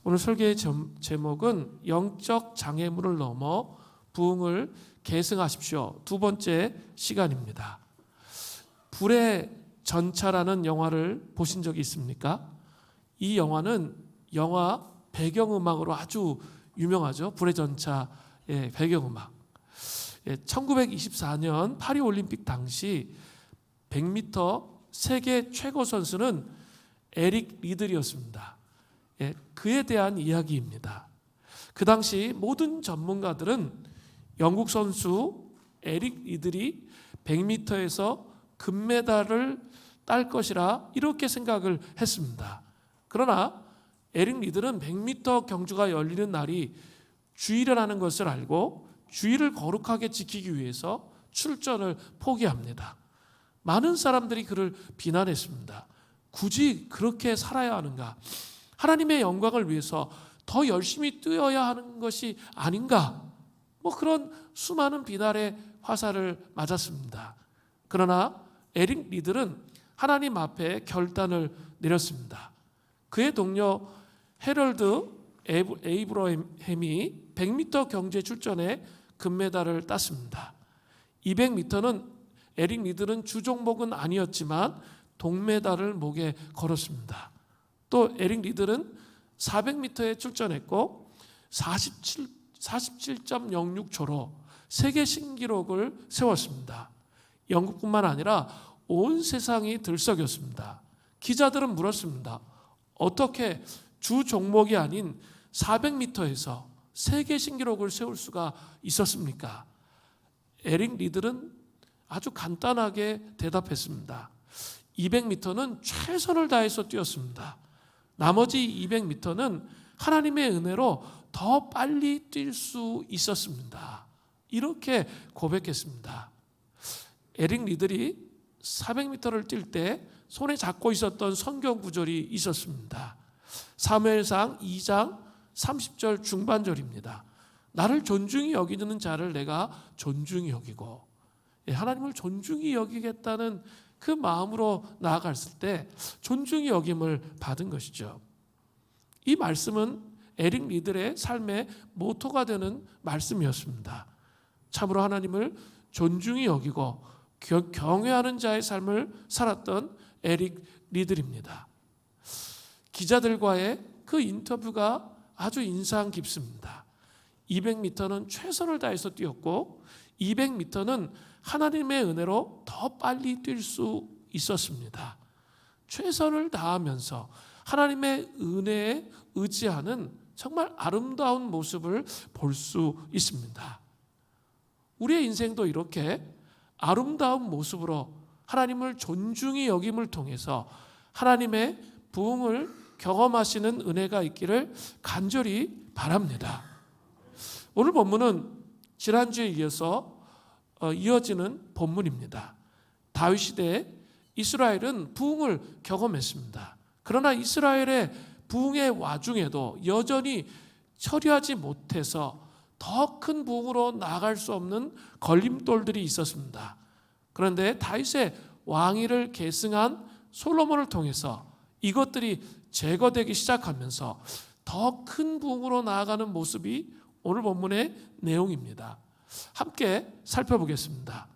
오늘 설교의 제목은 영적 장애물을 넘어 부흥을 계승하십시오. 두 번째 시간입니다. 불의 전차라는 영화를 보신 적이 있습니까? 이 영화는 영화 배경음악으로 아주 유명하죠. 불의 전차의 배경음악. 1924년 파리 올림픽 당시 100m 세계 최고 선수는 에릭 리들이었습니다. 그에 대한 이야기입니다. 그 당시 모든 전문가들은 영국 선수 에릭 리들이 100m에서 금메달을 딸 것이라 이렇게 생각을 했습니다. 그러나 에릭 리들은 100m 경주가 열리는 날이 주일이라는 것을 알고 주일을 거룩하게 지키기 위해서 출전을 포기합니다. 많은 사람들이 그를 비난했습니다. 굳이 그렇게 살아야 하는가? 하나님의 영광을 위해서 더 열심히 뛰어야 하는 것이 아닌가? 그런 수많은 비난의 화살을 맞았습니다. 그러나 에릭 리들은 하나님 앞에 결단을 내렸습니다. 그의 동료 헤럴드 에이브러햄이 100m 경주에 출전해 금메달을 땄습니다. 200m는 에릭 리들은 주 종목은 아니었지만 동메달을 목에 걸었습니다. 또 에릭 리들은 400m에 출전했고 47.06초로 세계 신기록을 세웠습니다. 영국뿐만 아니라 온 세상이 들썩였습니다. 기자들은 물었습니다. 어떻게 주 종목이 아닌 400m에서 세계 신기록을 세울 수가 있었습니까? 에릭 리들은 아주 간단하게 대답했습니다. 200m는 최선을 다해서 뛰었습니다. 나머지 200m는 하나님의 은혜로 더 빨리 뛸 수 있었습니다. 이렇게 고백했습니다. 에릭 리들이 400m를 뛸 때 손에 잡고 있었던 성경 구절이 있었습니다. 사무엘상 2장 30절 중반절입니다. 나를 존중히 여기는 자를 내가 존중히 여기고, 하나님을 존중히 여기겠다는 그 마음으로 나아갔을 때 존중히 여김을 받은 것이죠. 이 말씀은 에릭 리들의 삶의 모토가 되는 말씀이었습니다. 참으로 하나님을 존중히 여기고 경외하는 자의 삶을 살았던 에릭 리들입니다. 기자들과의 그 인터뷰가 아주 인상 깊습니다. 200m는 최선을 다해서 뛰었고 200m는 하나님의 은혜로 더 빨리 뛸 수 있었습니다. 최선을 다하면서 하나님의 은혜에 의지하는 정말 아름다운 모습을 볼 수 있습니다. 우리의 인생도 이렇게 아름다운 모습으로 하나님을 존중히 여김을 통해서 하나님의 부흥을 경험하시는 은혜가 있기를 간절히 바랍니다. 오늘 본문은 지난주에 이어서 이어지는 본문입니다. 다윗 시대에 이스라엘은 부흥을 경험했습니다. 그러나 이스라엘의 부흥의 와중에도 여전히 처리하지 못해서 더 큰 부흥으로 나아갈 수 없는 걸림돌들이 있었습니다. 그런데 다윗의 왕위를 계승한 솔로몬을 통해서 이것들이 제거되기 시작하면서 더 큰 부흥으로 나아가는 모습이 오늘 본문의 내용입니다. 함께 살펴보겠습니다.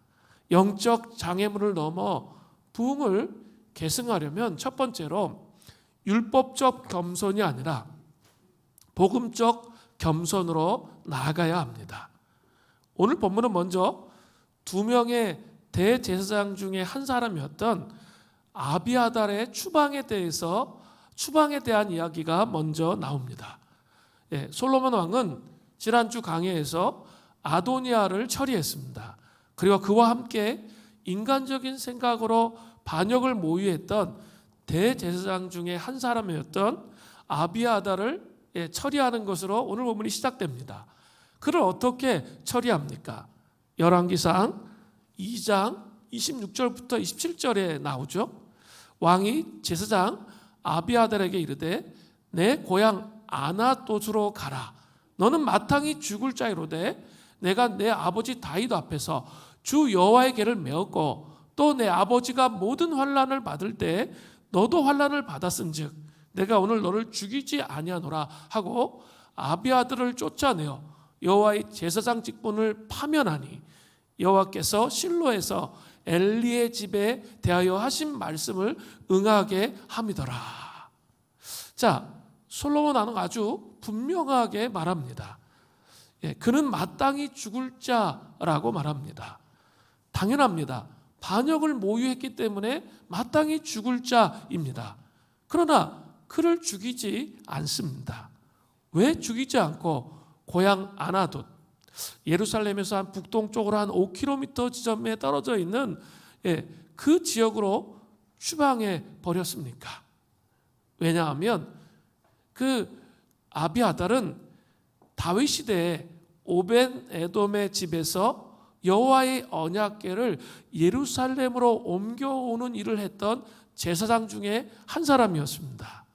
영적 장애물을 넘어 부흥을 계승하려면 첫 번째로 율법적 겸손이 아니라 복음적 겸손으로 나아가야 합니다. 오늘 본문은 먼저 두 명의 대제사장 중에 한 사람이었던 아비아달의 추방에 대한 이야기가 먼저 나옵니다. 솔로몬 왕은 지난주 강해에서 아도니아를 처리했습니다. 그리고 그와 함께 인간적인 생각으로 반역을 모의했던 대제사장 중에 한 사람이었던 아비아달을 처리하는 것으로 오늘 본문이 시작됩니다. 그를 어떻게 처리합니까? 열왕기상 2장 26절부터 27절에 나오죠. 왕이 제사장 아비아달에게 이르되 내 고향 아나돗으로 가라. 너는 마땅히 죽을 자이로되 내가 내 아버지 다윗 앞에서 주 여호와의 궤를 메었고 또 내 아버지가 모든 환난을 받을 때 너도 환난을 받았은즉 내가 오늘 너를 죽이지 아니하노라 하고 아비아들을 쫓아내어 여호와의 제사장 직분을 파면하니 여호와께서 실로에서 엘리의 집에 대하여 하신 말씀을 응하게 함이더라. 자, 솔로몬은 아주 분명하게 말합니다. 그는 마땅히 죽을 자라고 말합니다. 당연합니다. 반역을 모유했기 때문에 마땅히 죽을 자입니다. 그러나 그를 죽이지 않습니다. 왜 죽이지 않고 고향 아나돗, 예루살렘에서 한 북동쪽으로 한 5km 지점에 떨어져 있는 그 지역으로 추방해 버렸습니까? 왜냐하면 그 아비아달은 다윗 시대에 오벤 에돔의 집에서 여호와의 언약궤를 예루살렘으로 옮겨오는 일을 했던 제사장 중에 한 사람이었습니다.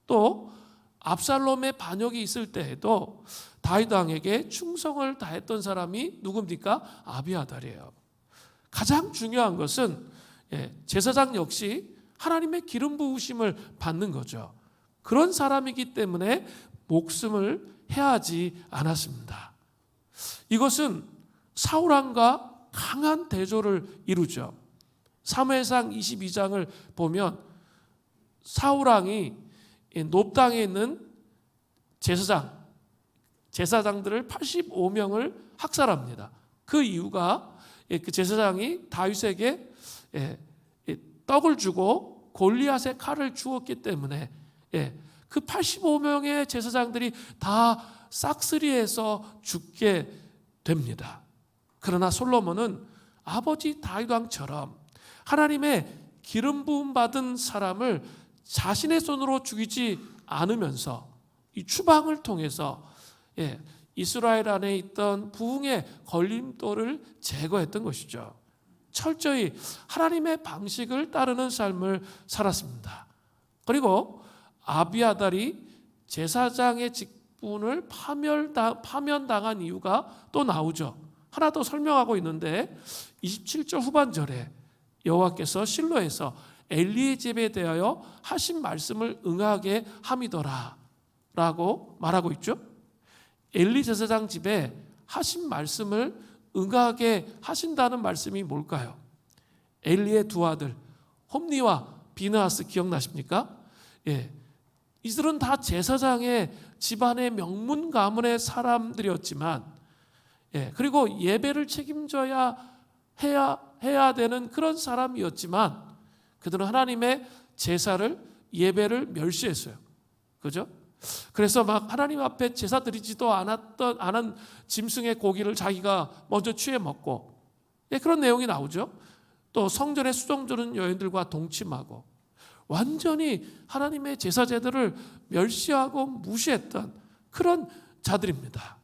또 압살롬의 반역이 있을 때에도 다윗 왕에게 충성을 다했던 사람이 누굽니까? 아비아달이에요. 가장 중요한 것은 제사장 역시 하나님의 기름 부으심을 받는 거죠. 그런 사람이기 때문에 목숨을 해하지 않았습니다. 이것은 사울왕과 강한 대조를 이루죠. 사무엘상 22장을 보면 사울왕이 놉당에 있는 제사장들을 85명을 학살합니다. 그 이유가 그 제사장이 다윗에게 떡을 주고 골리앗의 칼을 주었기 때문에 그 85명의 제사장들이 다 싹쓸이해서 죽게 됩니다. 그러나 솔로몬은 아버지 다윗 왕처럼 하나님의 기름 부음 받은 사람을 자신의 손으로 죽이지 않으면서 이 추방을 통해서 이스라엘 안에 있던 부흥의 걸림돌을 제거했던 것이죠. 철저히 하나님의 방식을 따르는 삶을 살았습니다. 그리고 아비아달이 제사장의 직분을 파면당한 이유가 또 나오죠. 하나 더 설명하고 있는데 27절 후반절에 여호와께서 실로에서 엘리의 집에 대하여 하신 말씀을 응하게 함이더라 라고 말하고 있죠. 엘리 제사장 집에 하신 말씀을 응하게 하신다는 말씀이 뭘까요? 엘리의 두 아들 홈니와 비느하스 기억나십니까? 이들은 다 제사장의 집안의 명문 가문의 사람들이었지만 그리고 예배를 책임져야 해야 되는 그런 사람이었지만 그들은 하나님의 제사를 예배를 멸시했어요. 그죠? 그래서 막 하나님 앞에 제사 드리지도 않은 짐승의 고기를 자기가 먼저 취해 먹고 그런 내용이 나오죠. 또 성전에 수종드는 여인들과 동침하고 완전히 하나님의 제사 제도를 멸시하고 무시했던 그런 자들입니다.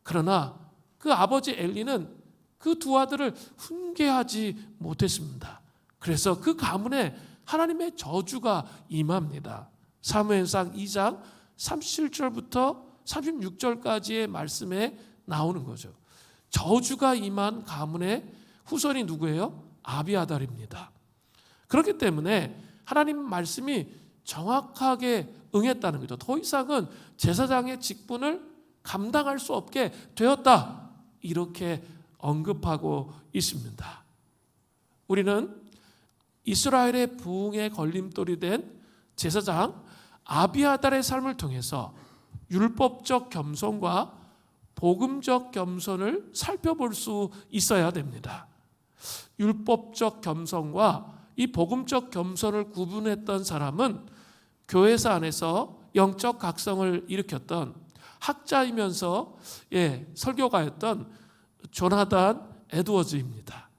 그러나 그 아버지 엘리는 그 두 아들을 훈계하지 못했습니다. 그래서 그 가문에 하나님의 저주가 임합니다. 사무엘상 2장 37절부터 36절까지의 말씀에 나오는 거죠. 저주가 임한 가문의 후손이 누구예요? 아비아달입니다. 그렇기 때문에 하나님 말씀이 정확하게 응했다는 거죠. 더 이상은 제사장의 직분을 감당할 수 없게 되었다. 이렇게 언급하고 있습니다. 우리는 이스라엘의 부흥의 걸림돌이 된 제사장 아비아달의 삶을 통해서 율법적 겸손과 복음적 겸손을 살펴볼 수 있어야 됩니다. 율법적 겸손과 이 복음적 겸손을 구분했던 사람은 교회사 안에서 영적 각성을 일으켰던 학자이면서 설교가였던 조나단 에드워즈입니다.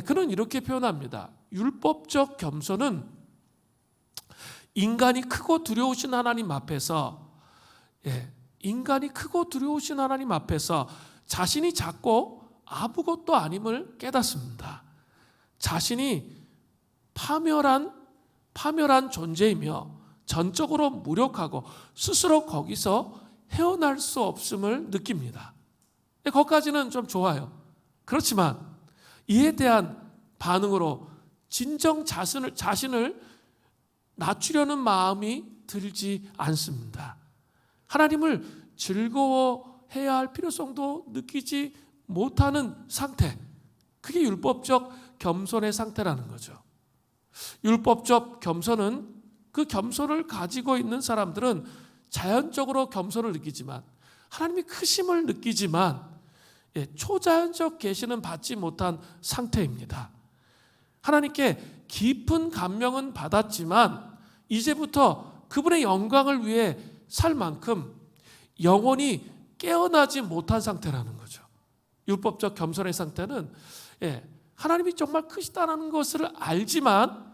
그는 이렇게 표현합니다. 율법적 겸손은 인간이 크고 두려우신 하나님 앞에서 인간이 크고 두려우신 하나님 앞에서 자신이 작고 아무것도 아님을 깨닫습니다. 자신이 파멸한 존재이며 전적으로 무력하고 스스로 거기서 헤어날 수 없음을 느낍니다. 거기까지는 좀 좋아요. 그렇지만 이에 대한 반응으로 진정 자신을 낮추려는 마음이 들지 않습니다. 하나님을 즐거워해야 할 필요성도 느끼지 못하는 상태, 그게 율법적 겸손의 상태라는 거죠. 율법적 겸손은, 그 겸손을 가지고 있는 사람들은 자연적으로 겸손을 느끼지만, 하나님이 크심을 느끼지만 초자연적 계시는 받지 못한 상태입니다. 하나님께 깊은 감명은 받았지만 이제부터 그분의 영광을 위해 살 만큼 영원히 깨어나지 못한 상태라는 거죠. 율법적 겸손의 상태는 하나님이 정말 크시다는 것을 알지만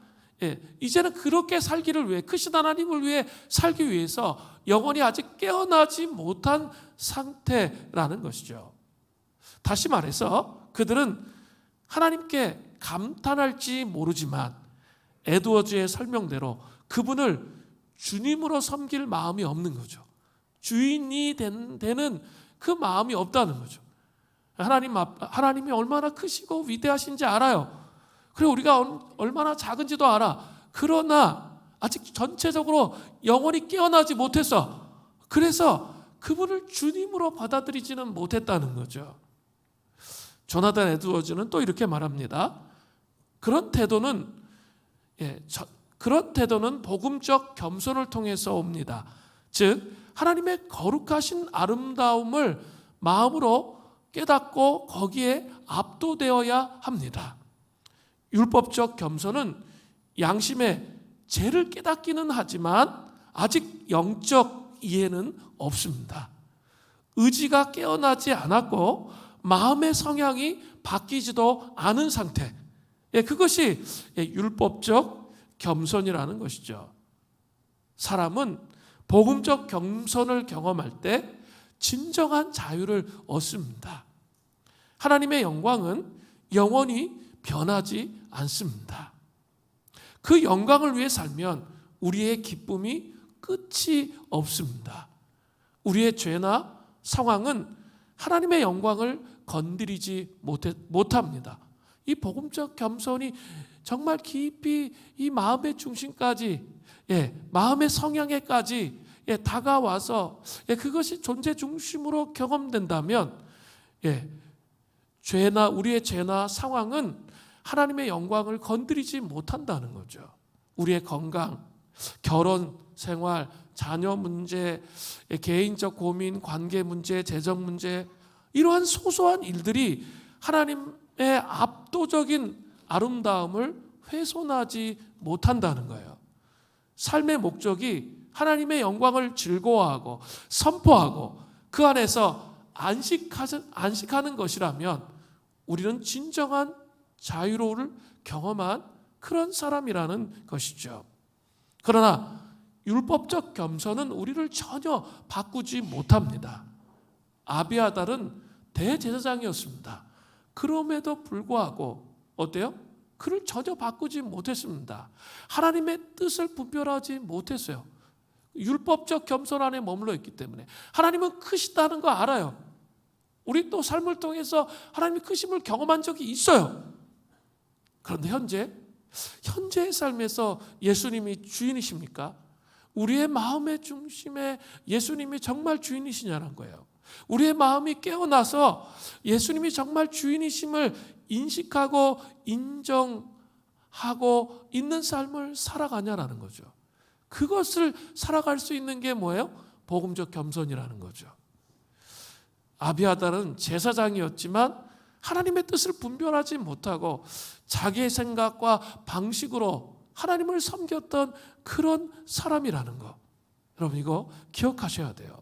이제는 그렇게 살기를 위해, 크신 하나님을 위해 살기 위해서 영원히 아직 깨어나지 못한 상태라는 것이죠. 다시 말해서 그들은 하나님께 감탄할지 모르지만 에드워즈의 설명대로 그분을 주님으로 섬길 마음이 없는 거죠. 주인이 되는 그 마음이 없다는 거죠. 하나님이 얼마나 크시고 위대하신지 알아요. 그리고 우리가 얼마나 작은지도 알아. 그러나 아직 전체적으로 영원히 깨어나지 못했어. 그래서 그분을 주님으로 받아들이지는 못했다는 거죠. 조나단 에드워즈는 또 이렇게 말합니다. 그런 태도는 복음적 겸손을 통해서 옵니다. 즉 하나님의 거룩하신 아름다움을 마음으로 깨닫고 거기에 압도되어야 합니다. 율법적 겸손은 양심의 죄를 깨닫기는 하지만 아직 영적 이해는 없습니다. 의지가 깨어나지 않았고 마음의 성향이 바뀌지도 않은 상태, 그것이 율법적 겸손이라는 것이죠. 사람은 복음적 겸손을 경험할 때 진정한 자유를 얻습니다. 하나님의 영광은 영원히 변하지 않습니다. 그 영광을 위해 살면 우리의 기쁨이 끝이 없습니다. 우리의 죄나 상황은 하나님의 영광을 건드리지 못합니다. 이 복음적 겸손이 정말 깊이 이 마음의 중심까지, 마음의 성향에까지 다가와서 그것이 존재 중심으로 경험된다면 우리의 죄나 상황은 하나님의 영광을 건드리지 못한다는 거죠. 우리의 건강, 결혼 생활, 자녀 문제, 개인적 고민, 관계 문제, 재정 문제, 이러한 소소한 일들이 하나님의 압도적인 아름다움을 훼손하지 못한다는 거예요. 삶의 목적이 하나님의 영광을 즐거워하고 선포하고 그 안에서 안식하는 것이라면 우리는 진정한 자유로움을 경험한 그런 사람이라는 것이죠. 그러나 율법적 겸손은 우리를 전혀 바꾸지 못합니다. 아비아달은 대제사장이었습니다. 그럼에도 불구하고 어때요? 그를 전혀 바꾸지 못했습니다. 하나님의 뜻을 분별하지 못했어요. 율법적 겸손 안에 머물러 있기 때문에. 하나님은 크시다는 거 알아요. 우리 또 삶을 통해서 하나님의 크심을 경험한 적이 있어요. 그런데 현재의 삶에서 예수님이 주인이십니까? 우리의 마음의 중심에 예수님이 정말 주인이시냐는 거예요. 우리의 마음이 깨어나서 예수님이 정말 주인이심을 인식하고 인정하고 있는 삶을 살아가냐라는 거죠. 그것을 살아갈 수 있는 게 뭐예요? 복음적 겸손이라는 거죠. 아비아달은 제사장이었지만 하나님의 뜻을 분별하지 못하고 자기의 생각과 방식으로 하나님을 섬겼던 그런 사람이라는 거. 여러분 이거 기억하셔야 돼요.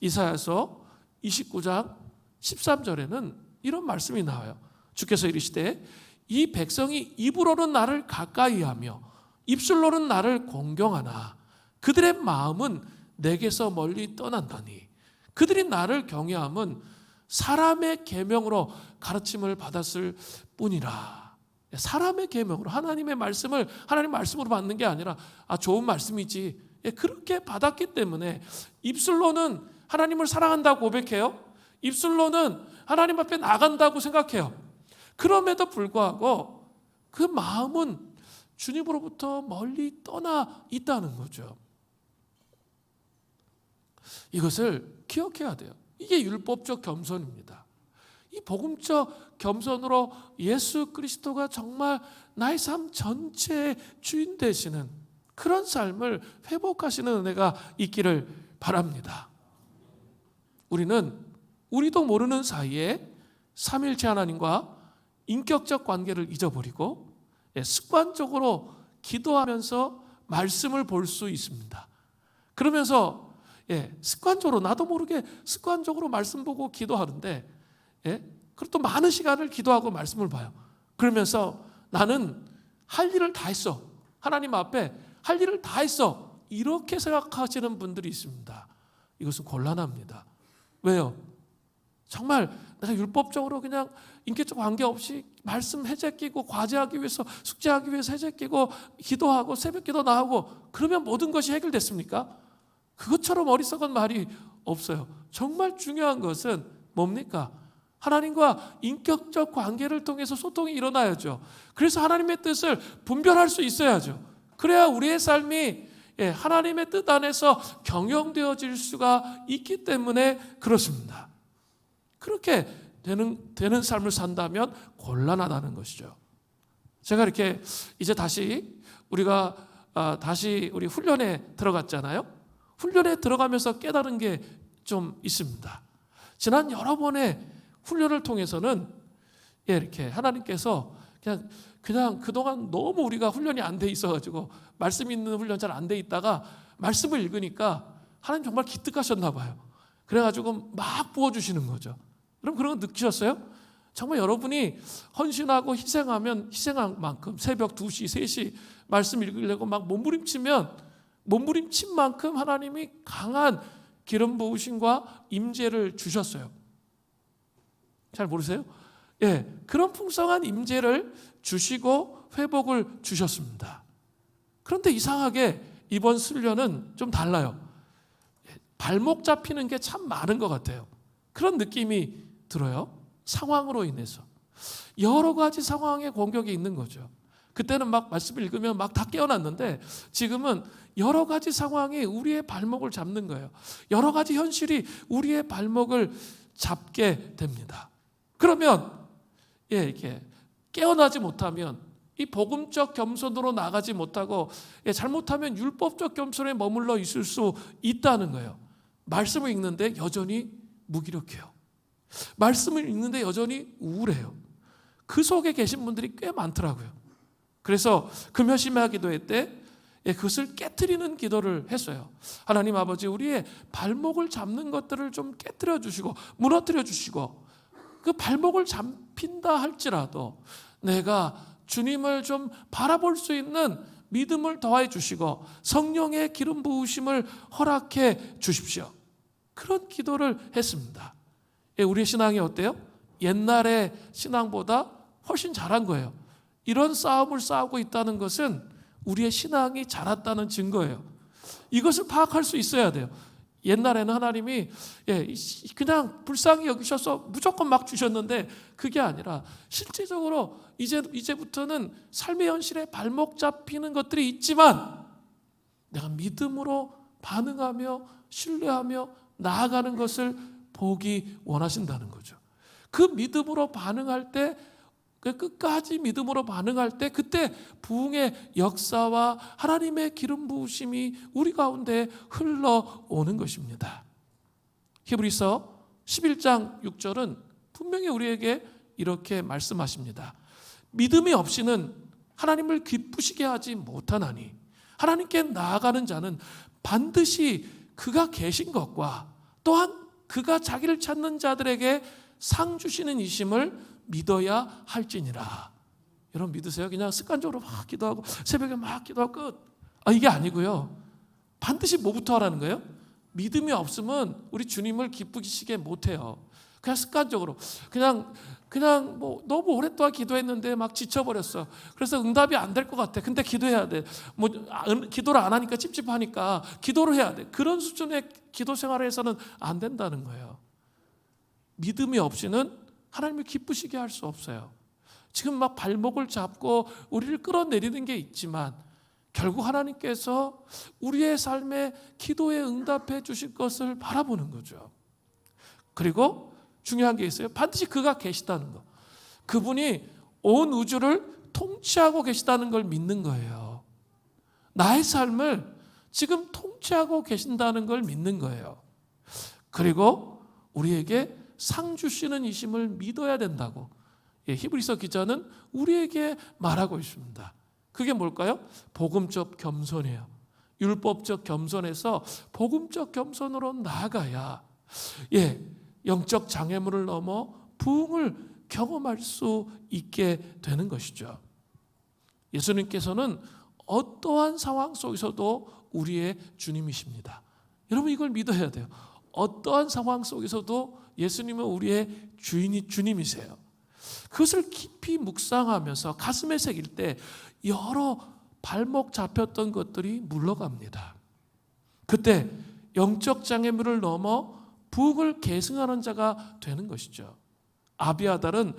이사야서 29장 13절에는 이런 말씀이 나와요. 주께서 이르시되 이 백성이 입으로는 나를 가까이하며 입술로는 나를 공경하나 그들의 마음은 내게서 멀리 떠난다니 그들이 나를 경외함은 사람의 계명으로 가르침을 받았을 뿐이라. 사람의 계명으로 하나님의 말씀을 하나님 말씀으로 받는 게 아니라 좋은 말씀이지 그렇게 받았기 때문에 입술로는 하나님을 사랑한다고 고백해요. 입술로는 하나님 앞에 나간다고 생각해요. 그럼에도 불구하고 그 마음은 주님으로부터 멀리 떠나 있다는 거죠. 이것을 기억해야 돼요. 이게 율법적 겸손입니다. 이 복음적 겸손으로 예수 그리스도가 정말 나의 삶 전체의 주인 되시는 그런 삶을 회복하시는 은혜가 있기를 바랍니다. 우리도 모르는 사이에 삼일체 하나님과 인격적 관계를 잊어버리고 습관적으로 기도하면서 말씀을 볼 수 있습니다. 그러면서 습관적으로 나도 모르게 습관적으로 말씀 보고 기도하는데 그리고 또 많은 시간을 기도하고 말씀을 봐요. 그러면서 나는 할 일을 다 했어. 하나님 앞에 할 일을 다 했어. 이렇게 생각하시는 분들이 있습니다. 이것은 곤란합니다. 왜요? 정말 내가 율법적으로 그냥 인격적 관계 없이 말씀 해제 끼고 과제하기 위해서 숙제하기 위해서 해제 끼고 기도하고 새벽기도 나하고 그러면 모든 것이 해결됐습니까? 그것처럼 어리석은 말이 없어요. 정말 중요한 것은 뭡니까? 하나님과 인격적 관계를 통해서 소통이 일어나야죠. 그래서 하나님의 뜻을 분별할 수 있어야죠. 그래야 우리의 삶이 하나님의 뜻 안에서 경영되어질 수가 있기 때문에 그렇습니다. 그렇게 되는 삶을 산다면 곤란하다는 것이죠. 제가 이렇게 이제 다시 우리가 우리 훈련에 들어갔잖아요. 훈련에 들어가면서 깨달은 게 좀 있습니다. 지난 여러 번의 훈련을 통해서는 이렇게 하나님께서 그냥 그동안 너무 우리가 훈련이 안 돼 있어가지고 말씀 있는 훈련 잘 안 돼 있다가 말씀을 읽으니까 하나님 정말 기특하셨나 봐요. 그래가지고 막 부어주시는 거죠. 여러분 그런 거 느끼셨어요? 정말 여러분이 헌신하고 희생하면 희생한 만큼 새벽 2시, 3시 말씀 읽으려고 막 몸부림친 만큼 하나님이 강한 기름 부으심과 임재를 주셨어요. 잘 모르세요? 그런 풍성한 임재를 주시고 회복을 주셨습니다. 그런데 이상하게 이번 훈련은 좀 달라요. 발목 잡히는 게 참 많은 것 같아요. 그런 느낌이 들어요. 상황으로 인해서 여러 가지 상황에 공격이 있는 거죠. 그때는 막 말씀을 읽으면 막 다 깨어났는데 지금은 여러 가지 상황이 우리의 발목을 잡는 거예요. 여러 가지 현실이 우리의 발목을 잡게 됩니다. 그러면 이렇게 깨어나지 못하면 이 복음적 겸손으로 나가지 못하고 잘못하면 율법적 겸손에 머물러 있을 수 있다는 거예요. 말씀을 읽는데 여전히 무기력해요. 말씀을 읽는데 여전히 우울해요. 그 속에 계신 분들이 꽤 많더라고요. 그래서 금요심야 기도회 때 그것을 깨트리는 기도를 했어요. 하나님 아버지, 우리의 발목을 잡는 것들을 좀 깨트려 주시고 무너뜨려 주시고 그 발목을 잡힌다 할지라도 내가 주님을 좀 바라볼 수 있는 믿음을 더해 주시고 성령의 기름 부으심을 허락해 주십시오. 그런 기도를 했습니다. 우리의 신앙이 어때요? 옛날의 신앙보다 훨씬 잘한 거예요. 이런 싸움을 싸우고 있다는 것은 우리의 신앙이 자랐다는 증거예요. 이것을 파악할 수 있어야 돼요. 옛날에는 하나님이 그냥 불쌍히 여기셔서 무조건 막 주셨는데 그게 아니라 실질적으로 이제부터는 삶의 현실에 발목 잡히는 것들이 있지만 내가 믿음으로 반응하며 신뢰하며 나아가는 것을 보기 원하신다는 거죠. 그 믿음으로 반응할 때 끝까지 믿음으로 반응할 때 그때 부흥의 역사와 하나님의 기름 부으심이 우리 가운데 흘러오는 것입니다. 히브리서 11장 6절은 분명히 우리에게 이렇게 말씀하십니다. 믿음이 없이는 하나님을 기쁘시게 하지 못하나니 하나님께 나아가는 자는 반드시 그가 계신 것과 또한 그가 자기를 찾는 자들에게 상 주시는 이심을 믿어야 할지니라. 여러분 믿으세요? 그냥 습관적으로 막 기도하고 새벽에 막 기도하고 끝. 이게 아니고요. 반드시 뭐부터 하라는 거예요? 믿음이 없으면 우리 주님을 기쁘시게 못해요. 그냥 습관적으로 그냥 뭐 너무 오랫동안 기도했는데 막 지쳐버렸어. 그래서 응답이 안 될 것 같아. 근데 기도해야 돼. 뭐 기도를 안 하니까 찝찝하니까 기도를 해야 돼. 그런 수준의 기도 생활에서는 안 된다는 거예요. 믿음이 없이는 하나님을 기쁘시게 할 수 없어요. 지금 막 발목을 잡고 우리를 끌어내리는 게 있지만 결국 하나님께서 우리의 삶에 기도에 응답해 주실 것을 바라보는 거죠. 그리고 중요한 게 있어요. 반드시 그가 계시다는 거. 그분이 온 우주를 통치하고 계시다는 걸 믿는 거예요. 나의 삶을 지금 통치하고 계신다는 걸 믿는 거예요. 그리고 우리에게 상 주시는 이심을 믿어야 된다고 히브리서 기자는 우리에게 말하고 있습니다. 그게 뭘까요? 복음적 겸손이에요. 율법적 겸손에서 복음적 겸손으로 나아가야 영적 장애물을 넘어 부흥을 경험할 수 있게 되는 것이죠. 예수님께서는 어떠한 상황 속에서도 우리의 주님이십니다. 여러분 이걸 믿어야 돼요. 어떠한 상황 속에서도 예수님은 우리의 주님이세요. 그것을 깊이 묵상하면서 가슴에 새길 때 여러 발목 잡혔던 것들이 물러갑니다. 그때 영적 장애물을 넘어 부흥을 계승하는 자가 되는 것이죠. 아비아달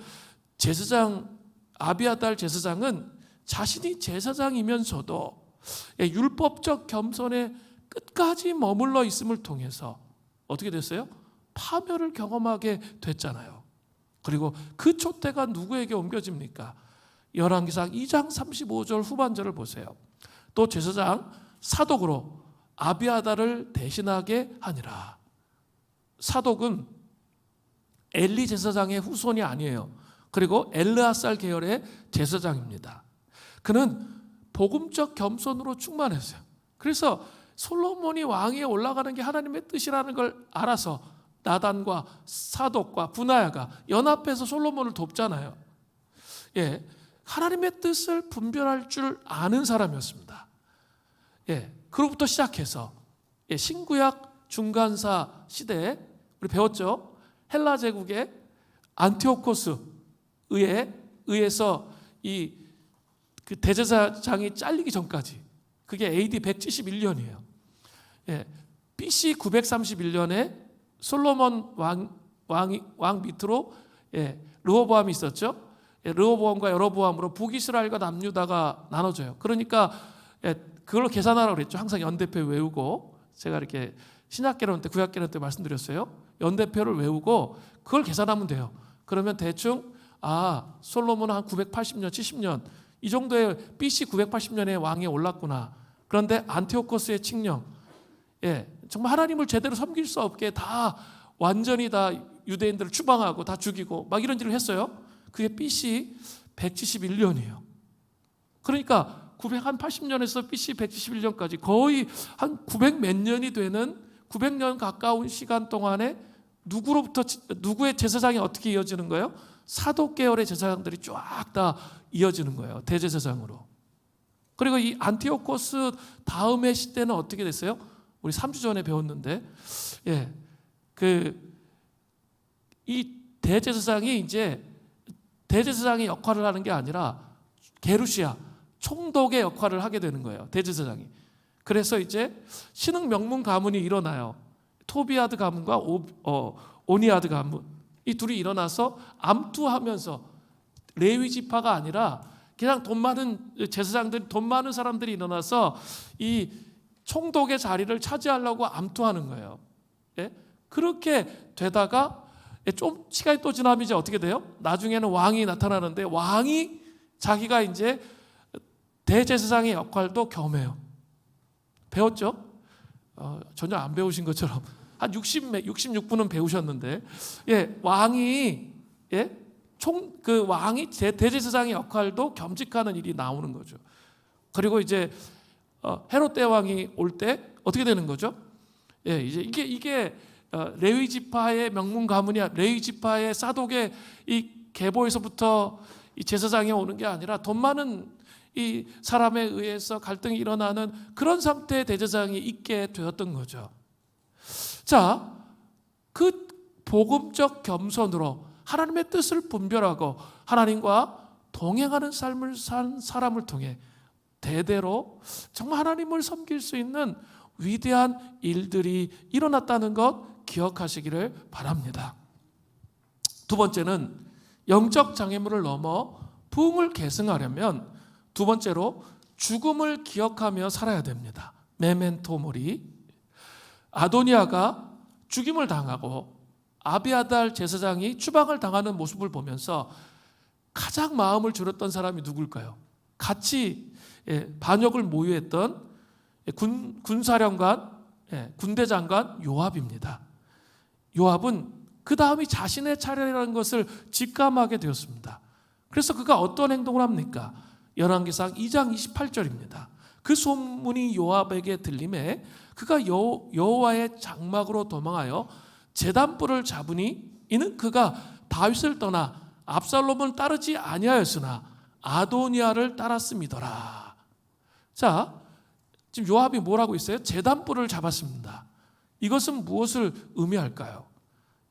제사장은 자신이 제사장이면서도 율법적 겸손에 끝까지 머물러 있음을 통해서 어떻게 됐어요? 파멸을 경험하게 됐잖아요. 그리고 그 촛대가 누구에게 옮겨집니까? 열왕기상 2장 35절 후반절을 보세요. 또 제사장 사독으로 아비아달을 대신하게 하니라. 사독은 엘리 제사장의 후손이 아니에요. 그리고 엘르아살 계열의 제사장입니다. 그는 복음적 겸손으로 충만했어요. 그래서 솔로몬이 왕위에 올라가는 게 하나님의 뜻이라는 걸 알아서 나단과 사독과 분하야가 연합해서 솔로몬을 돕잖아요. 하나님의 뜻을 분별할 줄 아는 사람이었습니다. 그로부터 시작해서 신구약 중간사 시대에 우리 배웠죠. 헬라 제국의 안티오코스 의해서 그 대제사장이 잘리기 전까지 그게 AD 171년이에요. BC 931년에 솔로몬 왕 밑으로 르호보암이 있었죠. 르호보암과 여로보암으로 북이스라엘과 남유다가 나눠져요. 그러니까 그걸로 계산하라고 그랬죠. 항상 연대표 외우고 제가 이렇게 신약개론 때 구약개론 때 말씀드렸어요. 연대표를 외우고 그걸 계산하면 돼요. 그러면 대충 솔로몬은 한 980년 70년 이 정도의 BC 980년에 왕에 올랐구나. 그런데 안티오코스의 칙령 정말 하나님을 제대로 섬길 수 없게 다 완전히 다 유대인들을 추방하고 다 죽이고 막 이런 일을 했어요. 그게 BC 171년이에요. 그러니까 980년에서 BC 171년까지 거의 한 900 몇 년이 되는 900년 가까운 시간 동안에 누구의 제사장이 어떻게 이어지는 거예요? 사독 계열의 제사장들이 쫙 다 이어지는 거예요. 대제사장으로. 그리고 이 안티오코스 다음의 시대는 어떻게 됐어요? 우리 3주 전에 배웠는데 이 대제사장이 이제 대제사장의 역할을 하는 게 아니라 게루시아 총독의 역할을 하게 되는 거예요. 대제사장이. 그래서 이제 신흥 명문 가문이 일어나요. 토비아드 가문과 오니아드 가문 이 둘이 일어나서 암투하면서 레위 지파가 아니라 그냥 돈 많은 제사장들, 돈 많은 사람들이 일어나서 이 총독의 자리를 차지하려고 암투하는 거예요. 그렇게 되다가 좀 시간이 또 지나면 이제 어떻게 돼요? 나중에는 왕이 나타나는데 왕이 자기가 이제 대제사장의 역할도 겸해요. 배웠죠? 전혀 안 배우신 것처럼 한 66분은 배우셨는데 왕이 왕이 대제사장의 역할도 겸직하는 일이 나오는 거죠. 그리고 이제 헤롯 대왕이 올 때 어떻게 되는 거죠? 이제 이게 레위 지파의 명문 가문이야. 레위 지파의 사독의 이 계보에서부터 이 제사장이 오는 게 아니라 돈 많은 이 사람에 의해서 갈등이 일어나는 그런 상태의 대제사장이 있게 되었던 거죠. 자, 그 복음적 겸손으로 하나님의 뜻을 분별하고 하나님과 동행하는 삶을 산 사람을 통해 대대로 정말 하나님을 섬길 수 있는 위대한 일들이 일어났다는 것 기억하시기를 바랍니다. 두 번째는 영적 장애물을 넘어 부흥을 계승하려면 두 번째로 죽음을 기억하며 살아야 됩니다. 메멘토 모리. 아도니아가 죽임을 당하고 아비아달 제사장이 추방을 당하는 모습을 보면서 가장 마음을 졸였던 사람이 누굴까요? 같이 반역을 모유했던 군사령관, 군대장관 요압입니다. 요압은 그 다음이 자신의 차례라는 것을 직감하게 되었습니다. 그래서 그가 어떤 행동을 합니까? 열왕기상 2장 28절입니다. 그 소문이 요압에게 들림에 그가 여호와의 장막으로 도망하여 제단불을 잡으니 이는 그가 다윗을 떠나 압살롬을 따르지 아니하였으나 아도니아를 따랐음이더라. 자, 지금 요압이 뭐라고 있어요? 제단불을 잡았습니다. 이것은 무엇을 의미할까요?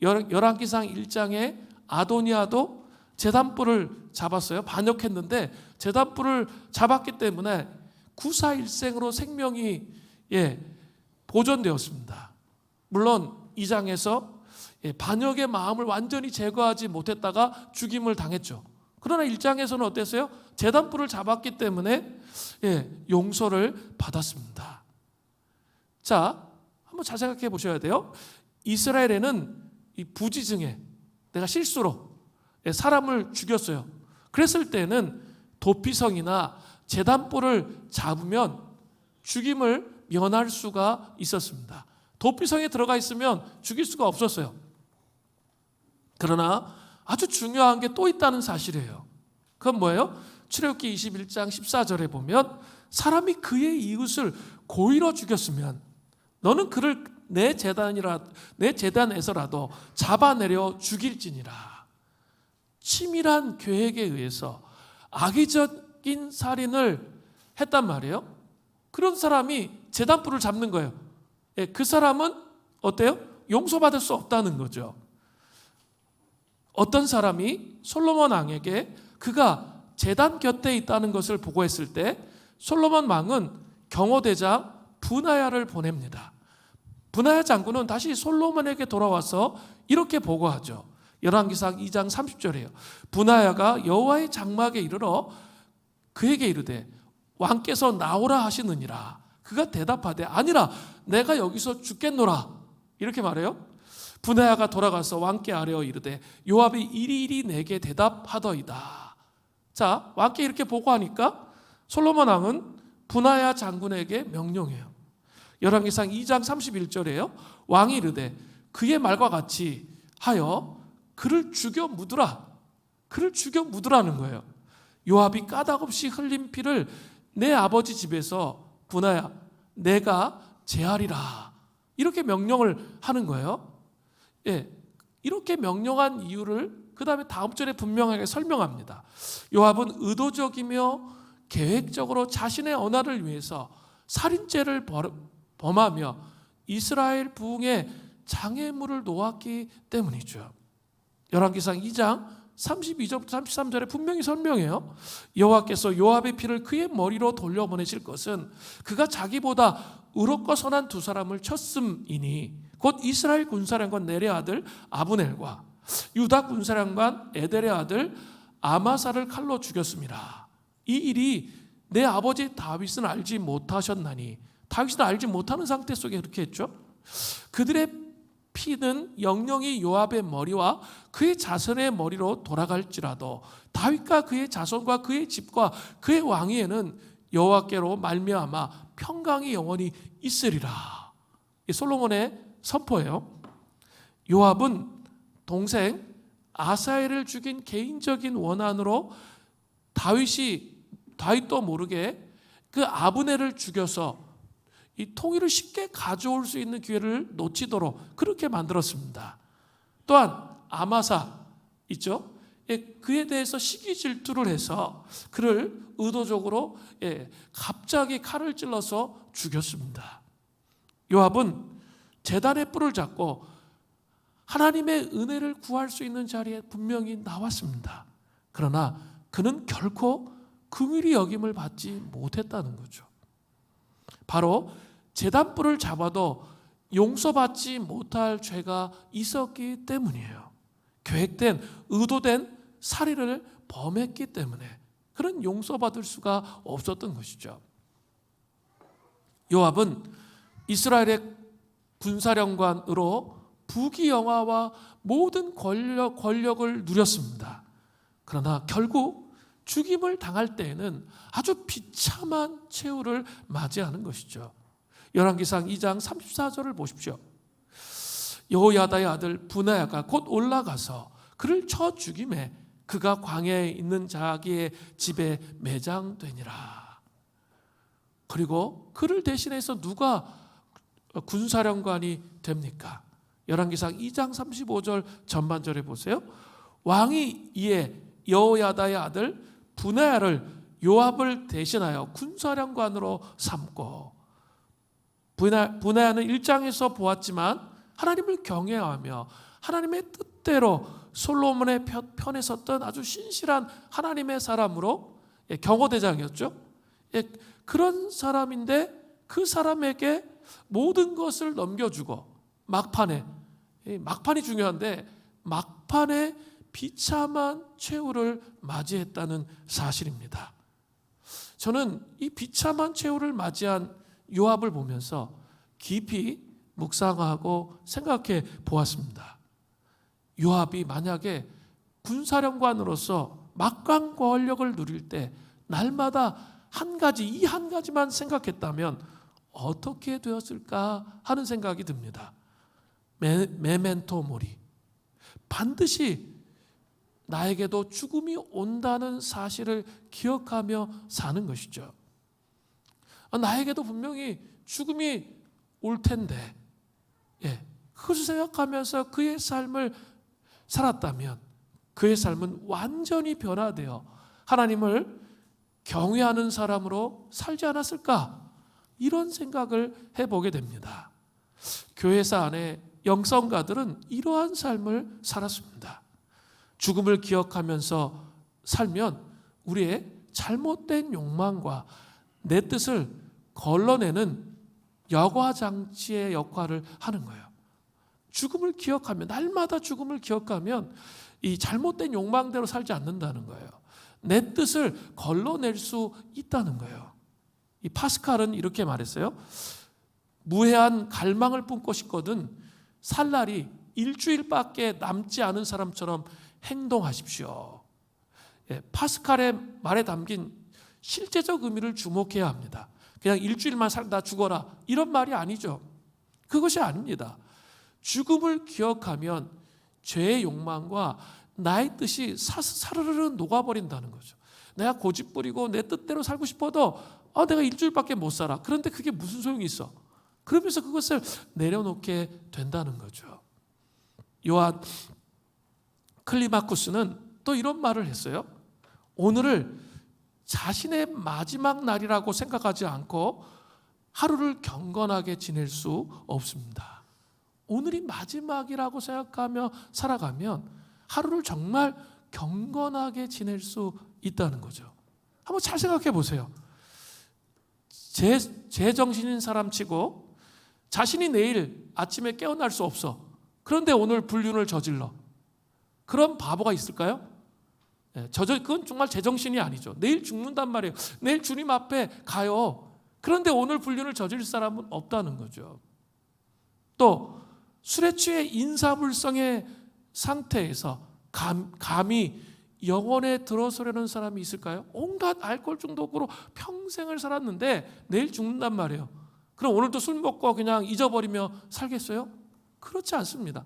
열왕기상 1장에 아도니아도 제단불을 잡았어요. 반역했는데 제단불을 잡았기 때문에 구사일생으로 생명이 보존되었습니다. 물론 2장에서 반역의 마음을 완전히 제거하지 못했다가 죽임을 당했죠. 그러나 1장에서는 어땠어요? 제단불을 잡았기 때문에 용서를 받았습니다. 자, 한번 잘 생각해 보셔야 돼요. 이스라엘에는 이 부지중에 내가 실수로 사람을 죽였어요. 그랬을 때는 도피성이나 제단불을 잡으면 죽임을 면할 수가 있었습니다. 도피성에 들어가 있으면 죽일 수가 없었어요. 그러나 아주 중요한 게 또 있다는 사실이에요. 그건 뭐예요? 출애굽기 21장 14절에 보면 사람이 그의 이웃을 고의로 죽였으면 너는 그를 내 제단에서라도 잡아내려 죽일지니라. 치밀한 계획에 의해서 악의적인 살인을 했단 말이에요. 그런 사람이 제단불을 잡는 거예요. 그 사람은 어때요? 용서받을 수 없다는 거죠. 어떤 사람이 솔로몬 왕에게 그가 제단 곁에 있다는 것을 보고했을 때 솔로몬 왕은 경호대장 분하야를 보냅니다. 분하야 장군은 다시 솔로몬에게 돌아와서 이렇게 보고하죠. 열왕기상 2장 30절이에요. 분하야가 여호와의 장막에 이르러 그에게 이르되 왕께서 나오라 하시느니라. 그가 대답하되 아니라 내가 여기서 죽겠노라. 이렇게 말해요. 분하야가 돌아가서 왕께 아뢰어 이르되 요압이 이리이리 내게 대답하더이다. 자, 왕께 이렇게 보고하니까 솔로몬 왕은 분하야 장군에게 명령해요. 열왕기상 2장 31절에요. 왕이 이르되 그의 말과 같이 하여 그를 죽여 묻으라. 그를 죽여 묻으라는 거예요. 요압이 까닭없이 흘린 피를 내 아버지 집에서 분하야 내가 제하리라. 이렇게 명령을 하는 거예요. 이렇게 명령한 이유를 그 다음에 다음 절에 분명하게 설명합니다. 요압은 의도적이며 계획적으로 자신의 언화를 위해서 살인죄를 범하며 이스라엘 부흥에 장애물을 놓았기 때문이죠. 열왕기상 2장 32절부터 33절에 분명히 설명해요. 여호와께서 요압의 피를 그의 머리로 돌려보내실 것은 그가 자기보다 의롭고 선한 두 사람을 쳤음이니 곧 이스라엘 군사령관 넬의 아들 아브넬과 유다 군사령관 에델의 아들 아마사를 칼로 죽였습니다. 이 일이 내 아버지 다윗은 알지 못하셨나니 다윗은 알지 못하는 상태 속에 그렇게 했죠. 그들의 피는 영영이 요압의 머리와 그의 자손의 머리로 돌아갈지라도 다윗과 그의 자손과 그의 집과 그의 왕위에는 여호와께로 말미암아 평강이 영원히 있으리라. 이 솔로몬의 선포예요. 요압은 동생 아사엘을 죽인 개인적인 원한으로 다윗도 모르게 그 아브넬을 죽여서 이 통일을 쉽게 가져올 수 있는 기회를 놓치도록 그렇게 만들었습니다. 또한 아마사 있죠? 그에 대해서 시기 질투를 해서 그를 의도적으로 갑자기 칼을 찔러서 죽였습니다. 요압은 제단의 뿔을 잡고 하나님의 은혜를 구할 수 있는 자리에 분명히 나왔습니다. 그러나 그는 결코 긍휼히 여김을 받지 못했다는 거죠. 바로 제단뿔을 잡아도 용서받지 못할 죄가 있었기 때문이에요. 계획된, 의도된 살인을 범했기 때문에 그런 용서받을 수가 없었던 것이죠. 요압은 이스라엘의 군사령관으로 부귀영화와 모든 권력을 누렸습니다. 그러나 결국 죽임을 당할 때에는 아주 비참한 최후를 맞이하는 것이죠. 열왕기상 2장 34절을 보십시오. 여호야다의 아들 브나야가 곧 올라가서 그를 쳐 죽임에 그가 광야에 있는 자기의 집에 매장되니라. 그리고 그를 대신해서 누가 군사령관이 됩니까? 열왕기상 2장 35절 전반절에 보세요. 왕이 이에 여호야다의 아들 브나야를 요압을 대신하여 군사령관으로 삼고, 브나야는 1장에서 보았지만 하나님을 경외하며 하나님의 뜻대로 솔로몬의 편에 섰던 아주 신실한 하나님의 사람으로, 경호대장이었죠. 그런 사람인데 그 사람에게 모든 것을 넘겨주고 막판이 중요한데 막판에 비참한 최후를 맞이했다는 사실입니다. 저는 이 비참한 최후를 맞이한 요압을 보면서 깊이 묵상하고 생각해 보았습니다. 요압이 만약에 군사령관으로서 막강 권력을 누릴 때 날마다 이 한 가지만 생각했다면 어떻게 되었을까 하는 생각이 듭니다. 메멘토 모리. 반드시 나에게도 죽음이 온다는 사실을 기억하며 사는 것이죠. 나에게도 분명히 죽음이 올 텐데, 그것을 생각하면서 그의 삶을 살았다면 그의 삶은 완전히 변화되어 하나님을 경외하는 사람으로 살지 않았을까? 이런 생각을 해보게 됩니다. 교회사 안에 영성가들은 이러한 삶을 살았습니다. 죽음을 기억하면서 살면 우리의 잘못된 욕망과 내 뜻을 걸러내는 여과장치의 역할을 하는 거예요. 죽음을 기억하면, 날마다 죽음을 기억하면 이 잘못된 욕망대로 살지 않는다는 거예요. 내 뜻을 걸러낼 수 있다는 거예요. 이 파스칼은 이렇게 말했어요. 무해한 갈망을 품고 싶거든 살 날이 일주일밖에 남지 않은 사람처럼 행동하십시오. 파스칼의 말에 담긴 실제적 의미를 주목해야 합니다. 그냥 일주일만 살다 죽어라 이런 말이 아니죠. 그것이 아닙니다. 죽음을 기억하면 죄의 욕망과 나의 뜻이 사르르 녹아버린다는 거죠. 내가 고집부리고 내 뜻대로 살고 싶어도 내가 일주일밖에 못 살아. 그런데 그게 무슨 소용이 있어? 그러면서 그것을 내려놓게 된다는 거죠. 요한 클리마쿠스는 또 이런 말을 했어요. 오늘을 자신의 마지막 날이라고 생각하지 않고 하루를 경건하게 지낼 수 없습니다. 오늘이 마지막이라고 생각하며 살아가면 하루를 정말 경건하게 지낼 수 있다는 거죠. 한번 잘 생각해 보세요. 제정신인 사람 치고 자신이 내일 아침에 깨어날 수 없어. 그런데 오늘 불륜을 저질러. 그런 바보가 있을까요? 그건 정말 제정신이 아니죠. 내일 죽는단 말이에요. 내일 주님 앞에 가요. 그런데 오늘 불륜을 저질 사람은 없다는 거죠. 또 술에 취해 인사불성의 상태에서 감히 영혼에 들어서려는 사람이 있을까요? 온갖 알코올 중독으로 평생을 살았는데 내일 죽는단 말이에요. 그럼 오늘도 술 먹고 그냥 잊어버리며 살겠어요? 그렇지 않습니다.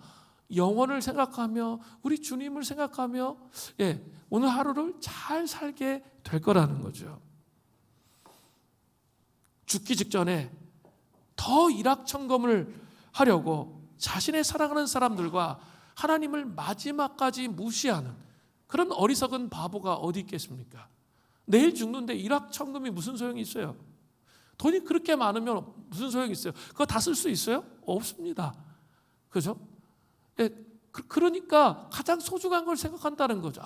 영혼을 생각하며 우리 주님을 생각하며 오늘 하루를 잘 살게 될 거라는 거죠. 죽기 직전에 더 일확천금을 하려고 자신의 사랑하는 사람들과 하나님을 마지막까지 무시하는 그런 어리석은 바보가 어디 있겠습니까? 내일 죽는데 일확천금이 무슨 소용이 있어요? 돈이 그렇게 많으면 무슨 소용이 있어요? 그거 다 쓸 수 있어요? 없습니다. 그죠? 그러니까 가장 소중한 걸 생각한다는 거죠.